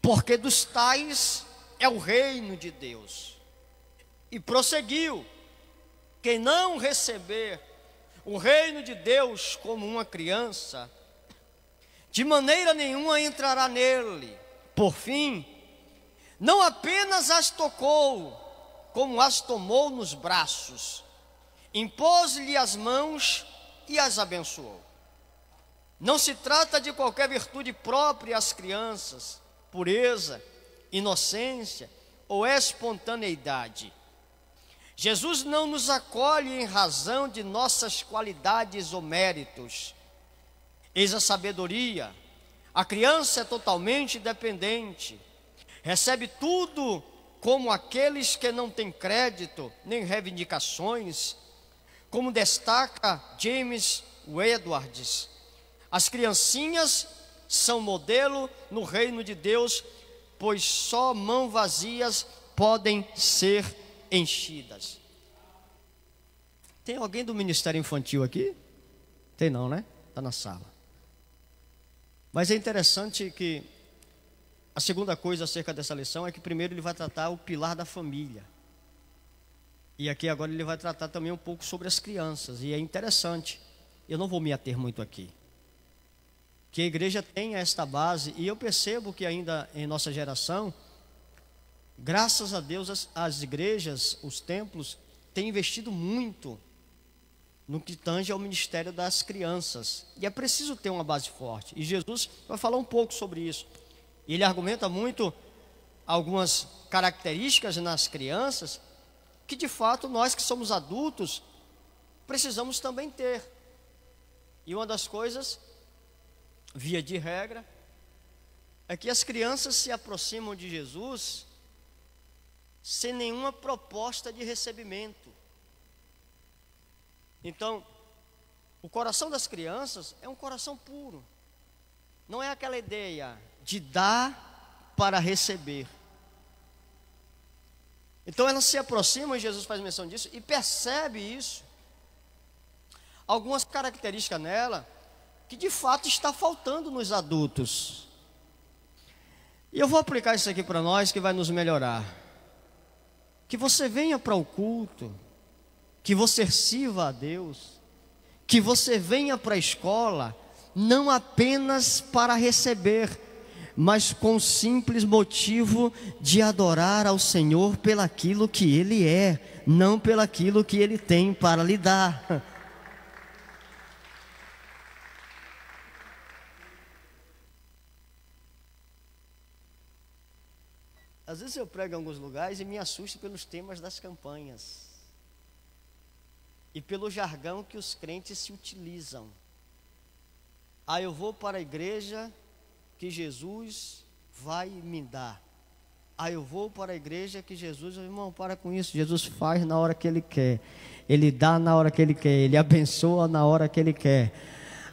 porque dos tais é o reino de Deus. E prosseguiu: quem não receber o reino de Deus como uma criança, de maneira nenhuma entrará nele. Por fim, não apenas as tocou, como as tomou nos braços, impôs-lhe as mãos e as abençoou. Não se trata de qualquer virtude própria às crianças, pureza, inocência ou espontaneidade. Jesus não nos acolhe em razão de nossas qualidades ou méritos. Eis a sabedoria. A criança é totalmente dependente, recebe tudo como aqueles que não têm crédito nem reivindicações, como destaca James Edwards. As criancinhas são modelo no reino de Deus, pois só mãos vazias podem ser enchidas. Tem alguém do Ministério Infantil aqui? Tem não, né? Está na sala. Mas é interessante que a segunda coisa acerca dessa lição é que primeiro ele vai tratar o pilar da família. E aqui agora ele vai tratar também um pouco sobre as crianças. E é interessante eu não vou me ater muito aqui, que a igreja tenha esta base, e eu percebo que ainda em nossa geração, graças a Deus, as igrejas, os templos, têm investido muito no que tange ao ministério das crianças, e é preciso ter uma base forte, e Jesus vai falar um pouco sobre isso. Ele argumenta muito algumas características nas crianças, que de fato nós que somos adultos, precisamos também ter, e uma das coisas, via de regra, é que as crianças se aproximam de Jesus sem nenhuma proposta de recebimento. Então, o coração das crianças é um coração puro, não é aquela ideia de dar para receber. Então elas se aproximam, e Jesus faz menção disso, e percebe isso, algumas características nela, que de fato está faltando nos adultos. E eu vou aplicar isso aqui para nós, que vai nos melhorar. Que você venha para o culto, que você sirva a Deus, que você venha para a escola, não apenas para receber, mas com o simples motivo de adorar ao Senhor pelaquilo que Ele é, não pelaquilo que Ele tem para lhe dar. Às vezes eu prego em alguns lugares e me assusto pelos temas das campanhas e pelo jargão que os crentes se utilizam. Eu vou para a igreja que Jesus vai me dar. Eu vou para a igreja que Jesus... Irmão, para com isso. Jesus faz na hora que Ele quer. Ele dá na hora que Ele quer. Ele abençoa na hora que Ele quer.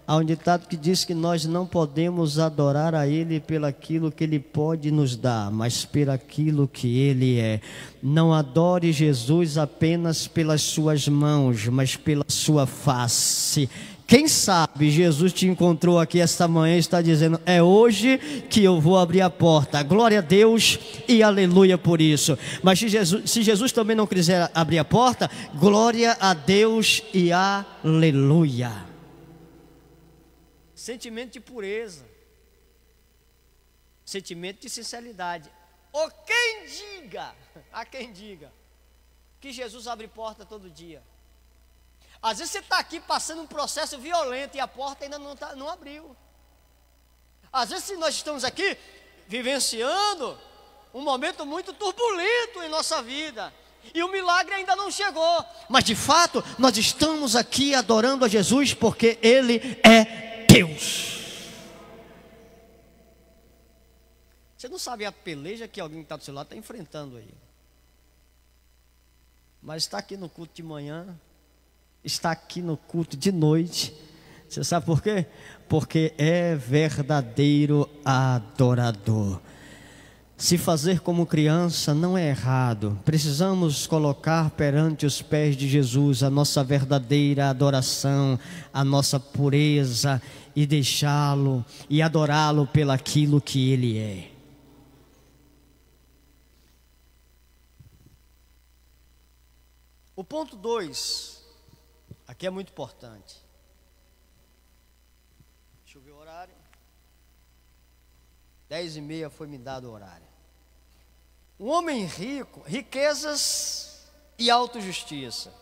Há um ditado que diz que nós não podemos adorar a Ele pelaquilo que Ele pode nos dar, mas pelaquilo que Ele é. Não adore Jesus apenas pelas suas mãos, mas pela sua face. Quem sabe Jesus te encontrou aqui esta manhã e está dizendo: é hoje que eu vou abrir a porta. Glória a Deus e aleluia por isso. Mas se Jesus também não quiser abrir a porta, glória a Deus e aleluia. Sentimento de pureza, sentimento de sinceridade. Ou quem diga que Jesus abre porta todo dia. Às vezes você está aqui passando um processo violento e a porta ainda não abriu. Às vezes nós estamos aqui vivenciando um momento muito turbulento em nossa vida, e o milagre ainda não chegou, mas de fato nós estamos aqui adorando a Jesus porque Ele é Deus. Você não sabe a peleja que alguém que está do seu lado está enfrentando aí, mas está aqui no culto de manhã, está aqui no culto de noite. Você sabe por quê? Porque é verdadeiro adorador. Se fazer como criança não é errado. Precisamos colocar perante os pés de Jesus a nossa verdadeira adoração, a nossa pureza, e deixá-lo e adorá-lo pelaquilo que Ele é. O ponto 2, aqui é muito importante. Deixa eu ver o horário. 10h30 foi me dado o horário. Um homem rico, riquezas e autojustiça.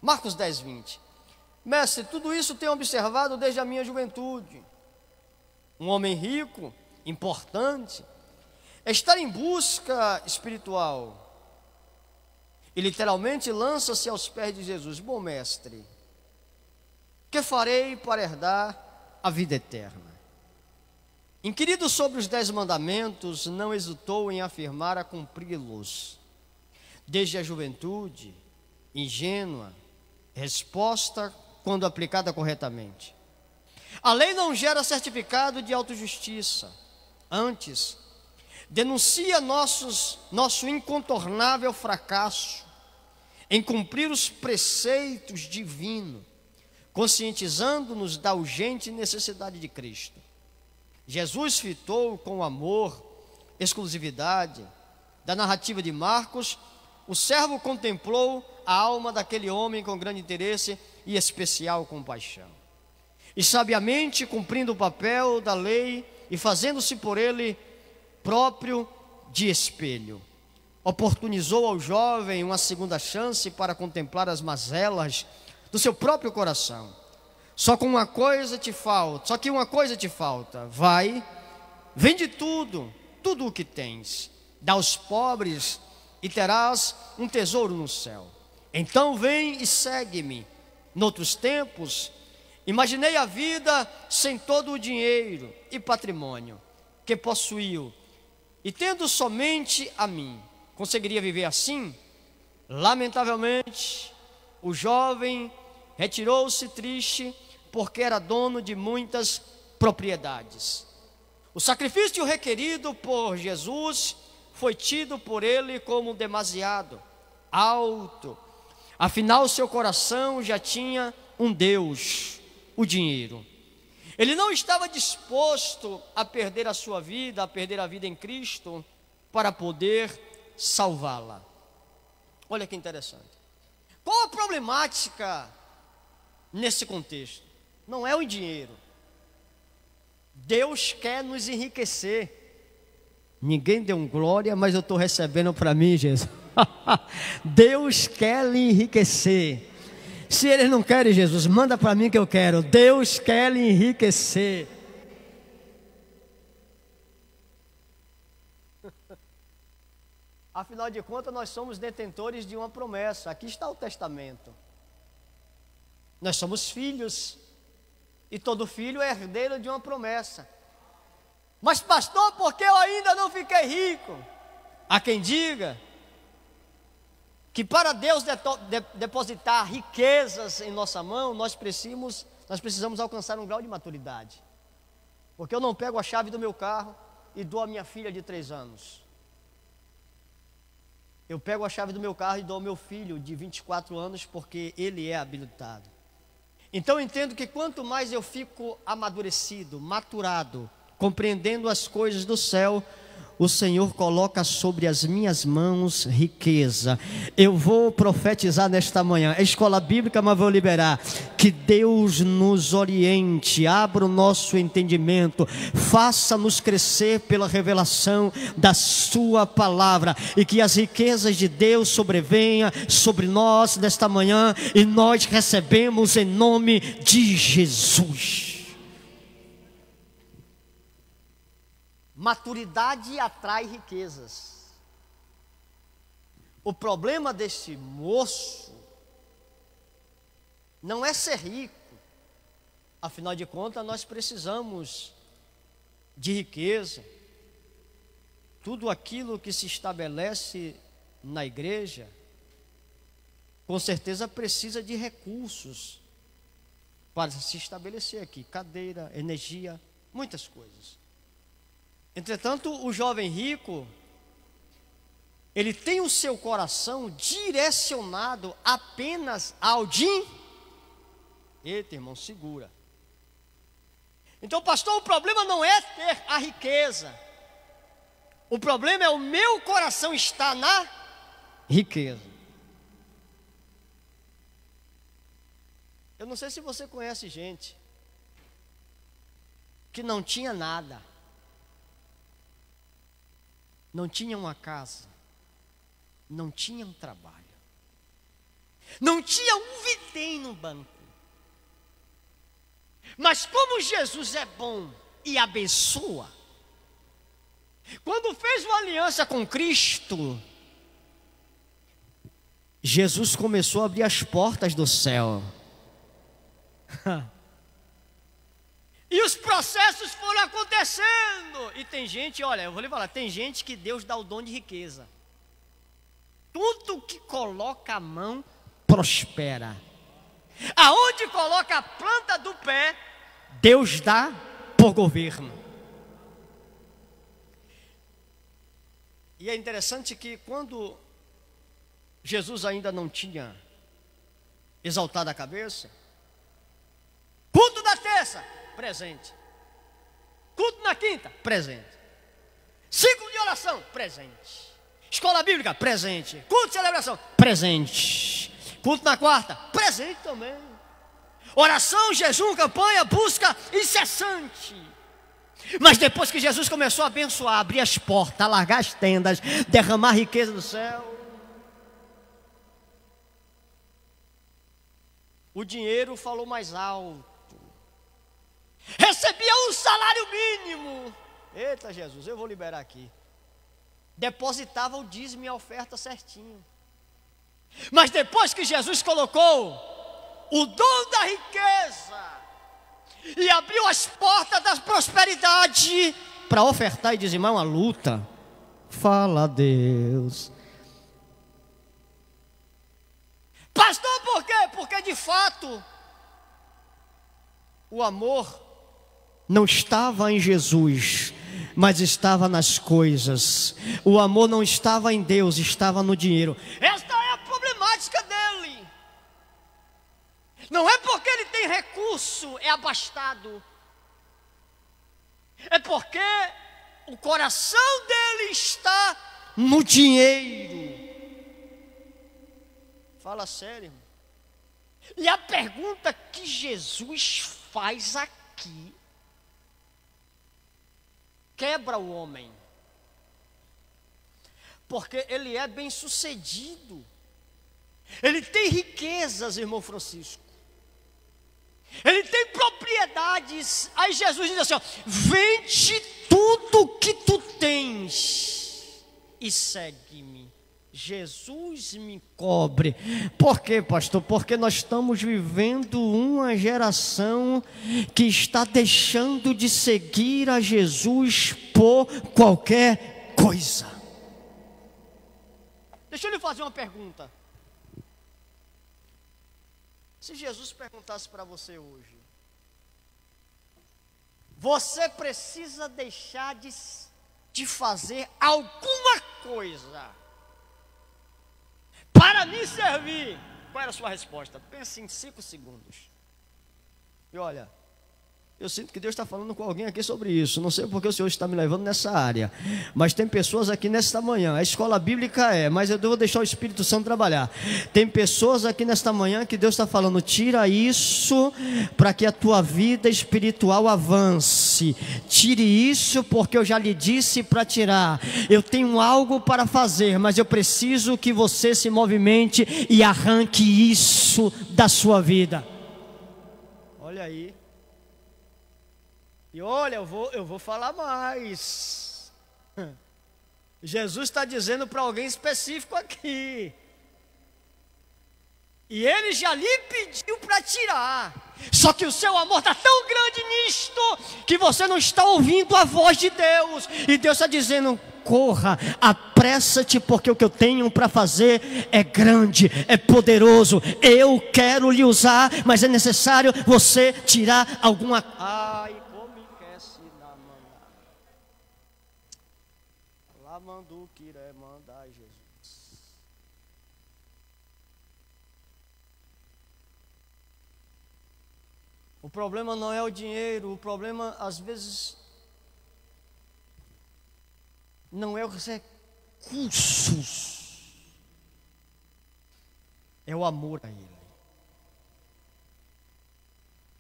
Marcos 10:20. Mestre, tudo isso tenho observado desde a minha juventude. Um homem rico, importante, é estar em busca espiritual. E literalmente lança-se aos pés de Jesus. Bom mestre, que farei para herdar a vida eterna? Inquirido sobre os 10 mandamentos, não hesitou em afirmar a cumpri-los. Desde a juventude, ingênua, resposta quando aplicada corretamente. A lei não gera certificado de autojustiça. Antes, denuncia nosso incontornável fracasso em cumprir os preceitos divinos, conscientizando-nos da urgente necessidade de Cristo. Jesus fitou com amor, exclusividade da narrativa de Marcos. O servo contemplou a alma daquele homem com grande interesse e especial compaixão. E sabiamente, cumprindo o papel da lei e fazendo-se por ele próprio de espelho, oportunizou ao jovem uma segunda chance para contemplar as mazelas do seu próprio coração. Só que uma coisa te falta. Vai, vende tudo o que tens, dá aos pobres e terás um tesouro no céu. Então vem e segue-me. Noutros tempos, imaginei a vida sem todo o dinheiro e patrimônio que possuiu, e tendo somente a mim, conseguiria viver assim? Lamentavelmente, o jovem retirou-se triste, porque era dono de muitas propriedades. O sacrifício requerido por Jesus foi tido por ele como demasiado alto. Afinal, seu coração já tinha um Deus, o dinheiro. Ele não estava disposto a perder a sua vida, a perder a vida em Cristo, para poder salvá-la. Olha que interessante. Qual a problemática nesse contexto? Não é o dinheiro. Deus quer nos enriquecer. Ninguém deu um glória, mas eu estou recebendo para mim, Jesus. Deus quer lhe enriquecer. Se eles não querem, Jesus, manda para mim que eu quero. Deus quer lhe enriquecer. Afinal de contas, nós somos detentores de uma promessa. Aqui está o testamento. Nós somos filhos. E todo filho é herdeiro de uma promessa. Mas pastor, porque eu ainda não fiquei rico? Há quem diga que para Deus depositar riquezas em nossa mão, nós precisamos alcançar um grau de maturidade. Porque eu não pego a chave do meu carro e dou à minha filha de 3 anos. Eu pego a chave do meu carro e dou ao meu filho de 24 anos, porque ele é habilitado. Então eu entendo que quanto mais eu fico amadurecido, maturado, compreendendo as coisas do céu, o Senhor coloca sobre as minhas mãos riqueza. Eu vou profetizar nesta manhã, é escola bíblica, mas vou liberar. Que Deus nos oriente, abra o nosso entendimento, faça-nos crescer pela revelação da sua palavra, e que as riquezas de Deus sobrevenham sobre nós nesta manhã, e nós recebemos em nome de Jesus. Maturidade atrai riquezas. O problema desse moço não é ser rico. Afinal de contas, nós precisamos de riqueza. Tudo aquilo que se estabelece na igreja, com certeza precisa de recursos para se estabelecer aqui. Cadeira, energia, muitas coisas. Entretanto, o jovem rico, ele tem o seu coração direcionado apenas ao dinheiro. Eita, irmão, segura. Então, pastor, o problema não é ter a riqueza. O problema é o meu coração estar na riqueza. Eu não sei se você conhece gente que não tinha nada. Não tinha uma casa, não tinha um trabalho, não tinha um vintém no banco. Mas como Jesus é bom e abençoa, quando fez uma aliança com Cristo, Jesus começou a abrir as portas do céu. E os processos foram acontecendo. E tem gente, olha, eu vou lhe falar, tem gente que Deus dá o dom de riqueza. Tudo que coloca a mão, prospera. Aonde coloca a planta do pé, Deus dá por governo. E é interessante que quando Jesus ainda não tinha exaltado a cabeça, culto da terça, presente. Culto na quinta, presente. Ciclo de oração, presente. Escola bíblica, presente. Culto de celebração, presente. Culto na quarta, presente também. Oração, jejum, campanha, busca incessante. Mas depois que Jesus começou a abençoar, abrir as portas, alargar as tendas, derramar riqueza do céu, o dinheiro falou mais alto. Recebia um salário mínimo. Eita Jesus, eu vou liberar aqui. Depositava o dízimo e a oferta certinho. Mas depois que Jesus colocou o dom da riqueza e abriu as portas da prosperidade para ofertar e dizimar, uma luta. Fala a Deus. Pastor, por quê? Porque de fato o amor não estava em Jesus, mas estava nas coisas. O amor não estava em Deus, estava no dinheiro. Esta é a problemática dele. Não é porque ele tem recurso, é abastado. É porque o coração dele está no dinheiro. Fala sério, irmão. E a pergunta que Jesus faz aqui quebra o homem, porque ele é bem sucedido, ele tem riquezas, irmão Francisco, ele tem propriedades. Aí Jesus diz assim, ó, vende tudo que tu tens e segue-me. Jesus me cobre. Por quê, pastor? Porque nós estamos vivendo uma geração que está deixando de seguir a Jesus por qualquer coisa. Deixa eu lhe fazer uma pergunta. Se Jesus perguntasse para você hoje, você precisa deixar de fazer alguma coisa para me servir, qual era a sua resposta? Pense em 5 segundos. E olha, eu sinto que Deus está falando com alguém aqui sobre isso. Não sei porque o Senhor está me levando nessa área, mas tem pessoas aqui nesta manhã. A escola bíblica mas eu vou deixar o Espírito Santo trabalhar. Tem pessoas aqui nesta manhã que Deus está falando, tira isso para que a tua vida espiritual avance. Tire isso porque eu já lhe disse para tirar. Eu tenho algo para fazer, mas eu preciso que você se movimente e arranque isso da sua vida. Olha aí. E olha, eu vou falar mais. Jesus está dizendo para alguém específico aqui. E ele já lhe pediu para tirar. Só que o seu amor está tão grande nisto que você não está ouvindo a voz de Deus. E Deus está dizendo, corra, apressa-te, porque o que eu tenho para fazer é grande, é poderoso. Eu quero lhe usar, mas é necessário você tirar alguma... Ai, como quer se dar mandar. Lá mandou que irá mandar Jesus. O problema não é o dinheiro, o problema às vezes não é os recursos, é o amor a Ele.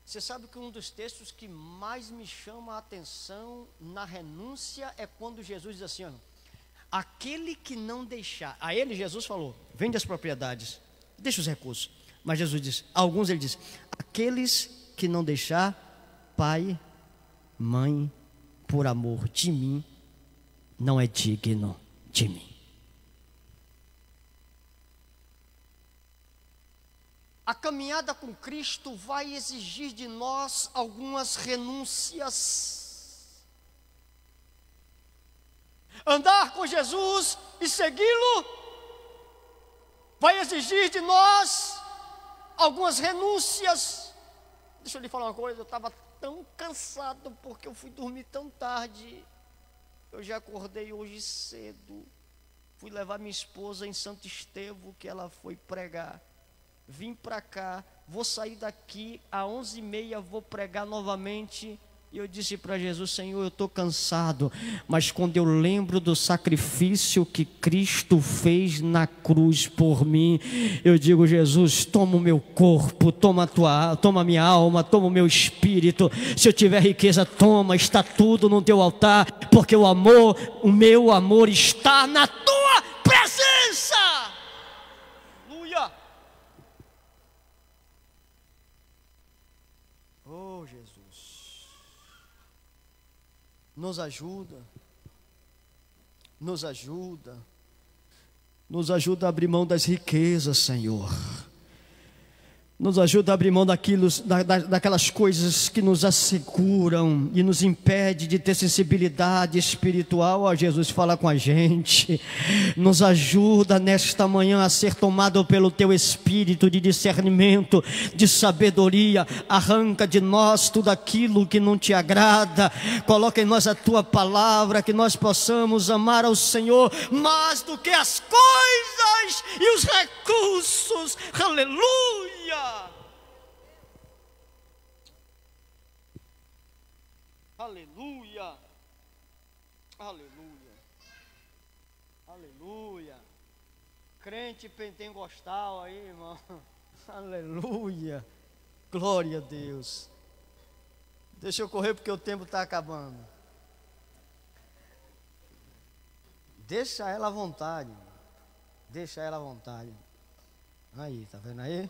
Você sabe que um dos textos que mais me chama a atenção na renúncia é quando Jesus diz assim, ó, aquele que não deixar, a ele Jesus falou, vende as propriedades, deixa os recursos, mas Jesus diz, a alguns ele diz, aqueles que não deixar pai, mãe, por amor de mim, não é digno de mim. A caminhada com Cristo vai exigir de nós algumas renúncias. Andar com Jesus e segui-lo vai exigir de nós algumas renúncias. Deixa eu lhe falar uma coisa, eu estava tão cansado porque eu fui dormir tão tarde. Eu já acordei hoje cedo. Fui levar minha esposa em Santo Estevão, que ela foi pregar. Vim para cá, vou sair daqui às 11h30, vou pregar novamente. E eu disse para Jesus: Senhor, eu estou cansado, mas quando eu lembro do sacrifício que Cristo fez na cruz por mim, eu digo: Jesus, toma o meu corpo, toma a minha alma, toma o meu espírito. Se eu tiver riqueza, toma, está tudo no teu altar, porque o meu amor está na tua presença. Aleluia. Oh, Jesus, nos ajuda a abrir mão das riquezas, Senhor. Nos ajuda a abrir mão daquelas coisas que nos asseguram e nos impede de ter sensibilidade espiritual. Ó Jesus, fala com a gente. Nos ajuda nesta manhã a ser tomado pelo Teu Espírito de discernimento, de sabedoria. Arranca de nós tudo aquilo que não Te agrada. Coloca em nós a Tua palavra, que nós possamos amar ao Senhor mais do que as coisas e os recursos. Aleluia. Aleluia, aleluia, aleluia. Crente pentecostal aí, irmão. Aleluia, glória a Deus. Deixa eu correr porque o tempo está acabando. Deixa ela à vontade, deixa ela à vontade. Aí, tá vendo aí?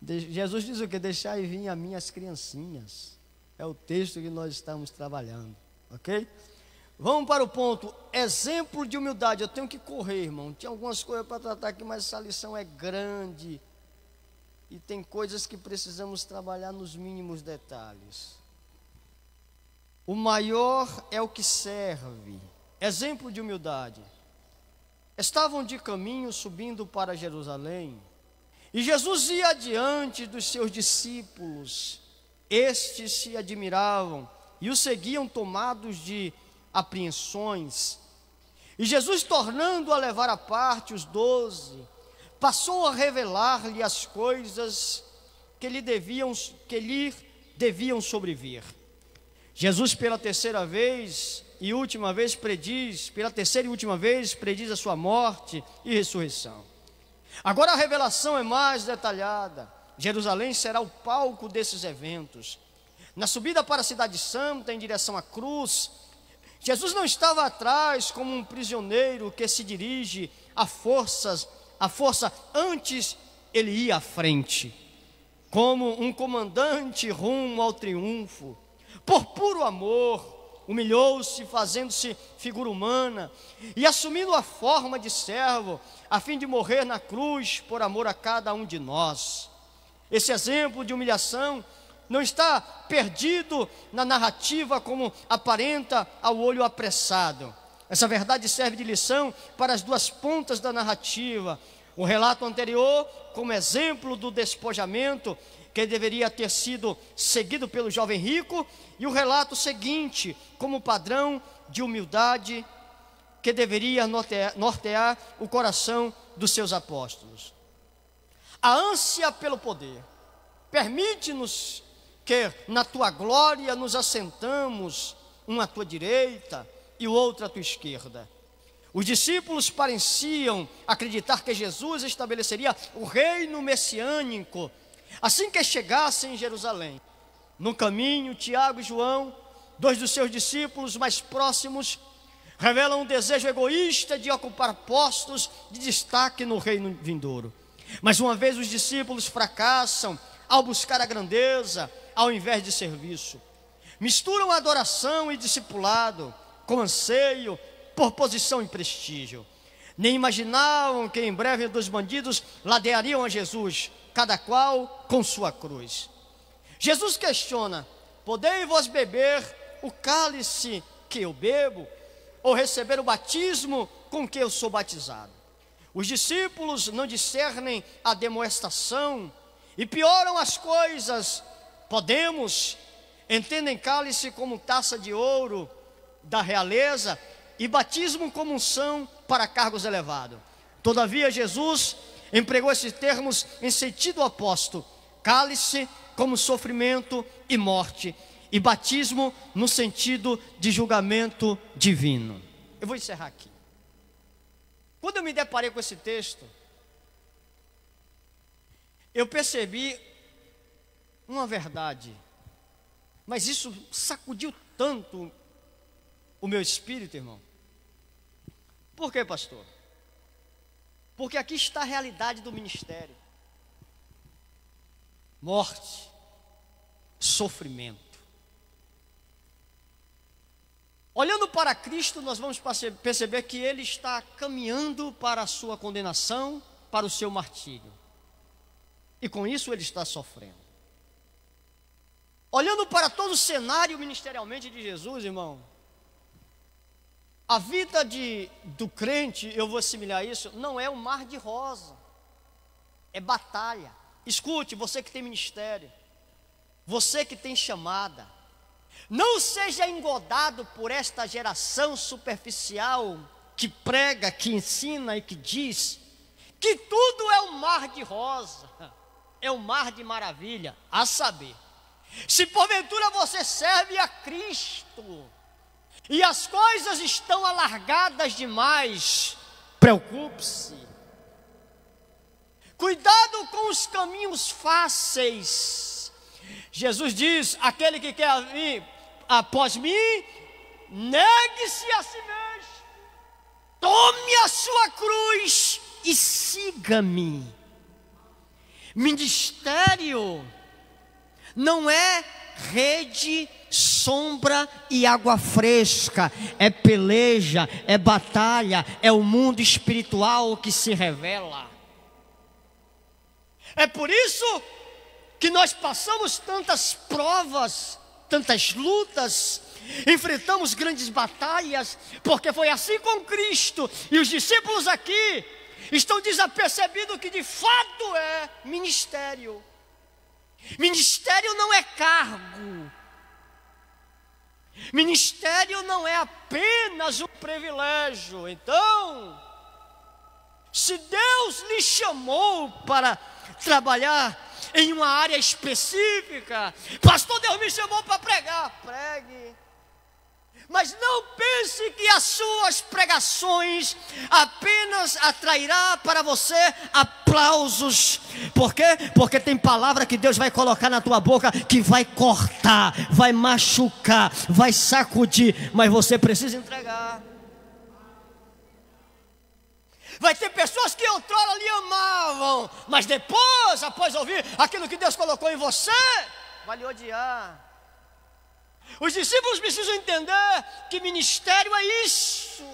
Jesus diz o que? Deixai vir a mim as criancinhas. É o texto que nós estamos trabalhando, ok? Vamos para o ponto, exemplo de humildade. Eu tenho que correr, irmão. Tinha algumas coisas para tratar aqui, mas essa lição é grande. E tem coisas que precisamos trabalhar nos mínimos detalhes. O maior é o que serve. Exemplo de humildade. Estavam de caminho subindo para Jerusalém, e Jesus ia adiante dos seus discípulos. Estes se admiravam e o seguiam tomados de apreensões. E Jesus, tornando a levar à parte os 12, passou a revelar-lhe as coisas que lhe deviam sobrevir. Jesus, pela terceira e última vez prediz a sua morte e ressurreição. Agora a revelação é mais detalhada. Jerusalém será o palco desses eventos. Na subida para a cidade santa, em direção à cruz, Jesus não estava atrás como um prisioneiro que se dirige à força, antes ele ia à frente, como um comandante rumo ao triunfo. Por puro amor, humilhou-se, fazendo-se figura humana e assumindo a forma de servo, a fim de morrer na cruz por amor a cada um de nós. Esse exemplo de humilhação não está perdido na narrativa como aparenta ao olho apressado. Essa verdade serve de lição para as duas pontas da narrativa. O relato anterior, como exemplo do despojamento que deveria ter sido seguido pelo jovem rico, e o relato seguinte, como padrão de humildade que deveria nortear o coração dos seus apóstolos. A ânsia pelo poder permite-nos que na tua glória nos assentamos, um à tua direita e o outro à tua esquerda. Os discípulos pareciam acreditar que Jesus estabeleceria o reino messiânico assim que chegassem em Jerusalém. No caminho, Tiago e João, 2 dos seus discípulos mais próximos, revelam um desejo egoísta de ocupar postos de destaque no reino vindouro. Mas uma vez os discípulos fracassam ao buscar a grandeza ao invés de serviço. Misturam adoração e discipulado com anseio por posição e prestígio. Nem imaginavam que em breve dos bandidos ladeariam a Jesus, cada qual com sua cruz. Jesus questiona: podei vós beber o cálice que eu bebo, ou receber o batismo com que eu sou batizado? Os discípulos não discernem a demonstração e pioram as coisas. Podemos, entendem cálice como taça de ouro da realeza e batismo como unção para cargos elevados. Todavia Jesus empregou esses termos em sentido oposto. Cálice como sofrimento e morte, e batismo no sentido de julgamento divino. Eu vou encerrar aqui. Quando eu me deparei com esse texto, eu percebi uma verdade, mas isso sacudiu tanto o meu espírito, irmão. Por quê, pastor? Porque aqui está a realidade do ministério: morte, sofrimento. Olhando para Cristo, nós vamos perceber que Ele está caminhando para a sua condenação, para o seu martírio. E com isso Ele está sofrendo. Olhando para todo o cenário ministerialmente de Jesus, irmão, a vida do crente, eu vou assimilar isso, não é um mar de rosa, é batalha. Escute, você que tem ministério, você que tem chamada, não seja engodado por esta geração superficial que prega, que ensina e que diz que tudo é um mar de rosa, é um mar de maravilha. A saber, se porventura você serve a Cristo e as coisas estão alargadas demais, preocupe-se. Cuidado com os caminhos fáceis. Jesus diz: aquele que quer vir após mim, negue-se a si mesmo, tome a sua cruz e siga-me. Ministério não é rede, sombra e água fresca, é peleja, é batalha, é o mundo espiritual que se revela. É por isso que nós passamos tantas provas, tantas lutas, enfrentamos grandes batalhas, porque foi assim com Cristo. E os discípulos aqui estão desapercebidos que de fato é ministério. Ministério não é cargo. Ministério não é apenas um privilégio. Então, se Deus lhe chamou para trabalhar em uma área específica, pastor, Deus me chamou para pregar, pregue. Mas não pense que as suas pregações apenas atrairá para você aplausos. Por quê? Porque tem palavra que Deus vai colocar na tua boca que vai cortar, vai machucar, vai sacudir, mas você precisa entregar. Vai ter pessoas que outrora lhe amavam, mas depois, após ouvir aquilo que Deus colocou em você, vai lhe odiar. Os discípulos precisam entender que ministério é isso.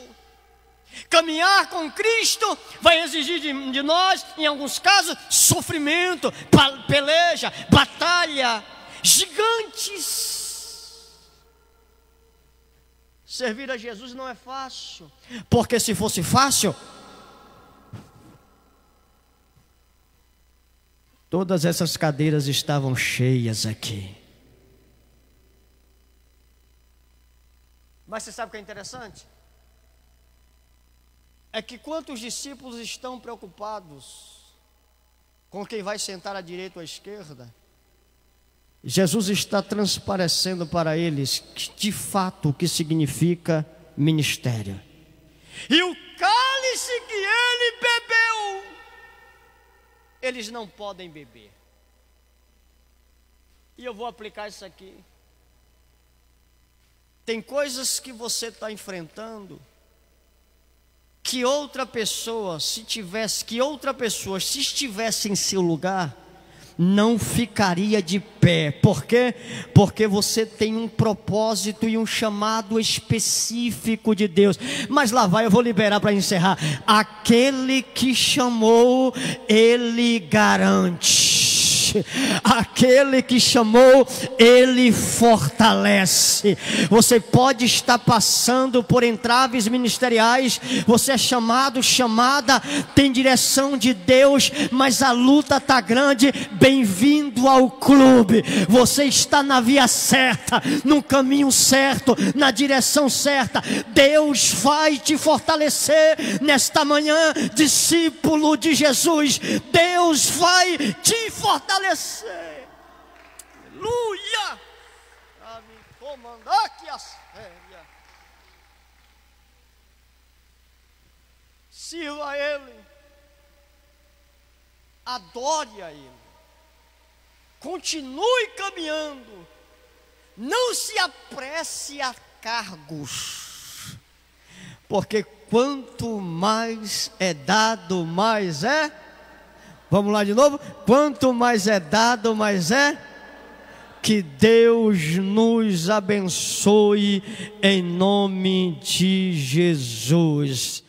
Caminhar com Cristo vai exigir de nós, em alguns casos, sofrimento, peleja, batalha, gigantes. Servir a Jesus não é fácil, porque se fosse fácil, todas essas cadeiras estavam cheias aqui. Mas você sabe o que é interessante? É que quando os discípulos estão preocupados com quem vai sentar à direita ou à esquerda, Jesus está transparecendo para eles de fato o que significa ministério. E o cálice que ele bebeu, eles não podem beber. E eu vou aplicar isso aqui. Tem coisas que você está enfrentando que outra pessoa, se estivesse em seu lugar, não ficaria de pé. Por quê? Porque você tem um propósito e um chamado específico de Deus. Mas lá vai, eu vou liberar para encerrar. Aquele que chamou, Ele garante. Aquele que chamou, Ele fortalece. Você pode estar passando por entraves ministeriais, você é chamado, chamada, tem direção de Deus, mas a luta está grande. Bem-vindo ao clube. Você está na via certa, no caminho certo, na direção certa. Deus vai te fortalecer nesta manhã, discípulo de Jesus. Deus vai te fortalecer. mandar que as férias. Sirva a Ele, adore a Ele, continue caminhando, não se apresse a cargos, porque quanto mais é dado, mais é. Vamos lá de novo? Quanto mais é dado, mais é. Que Deus nos abençoe em nome de Jesus.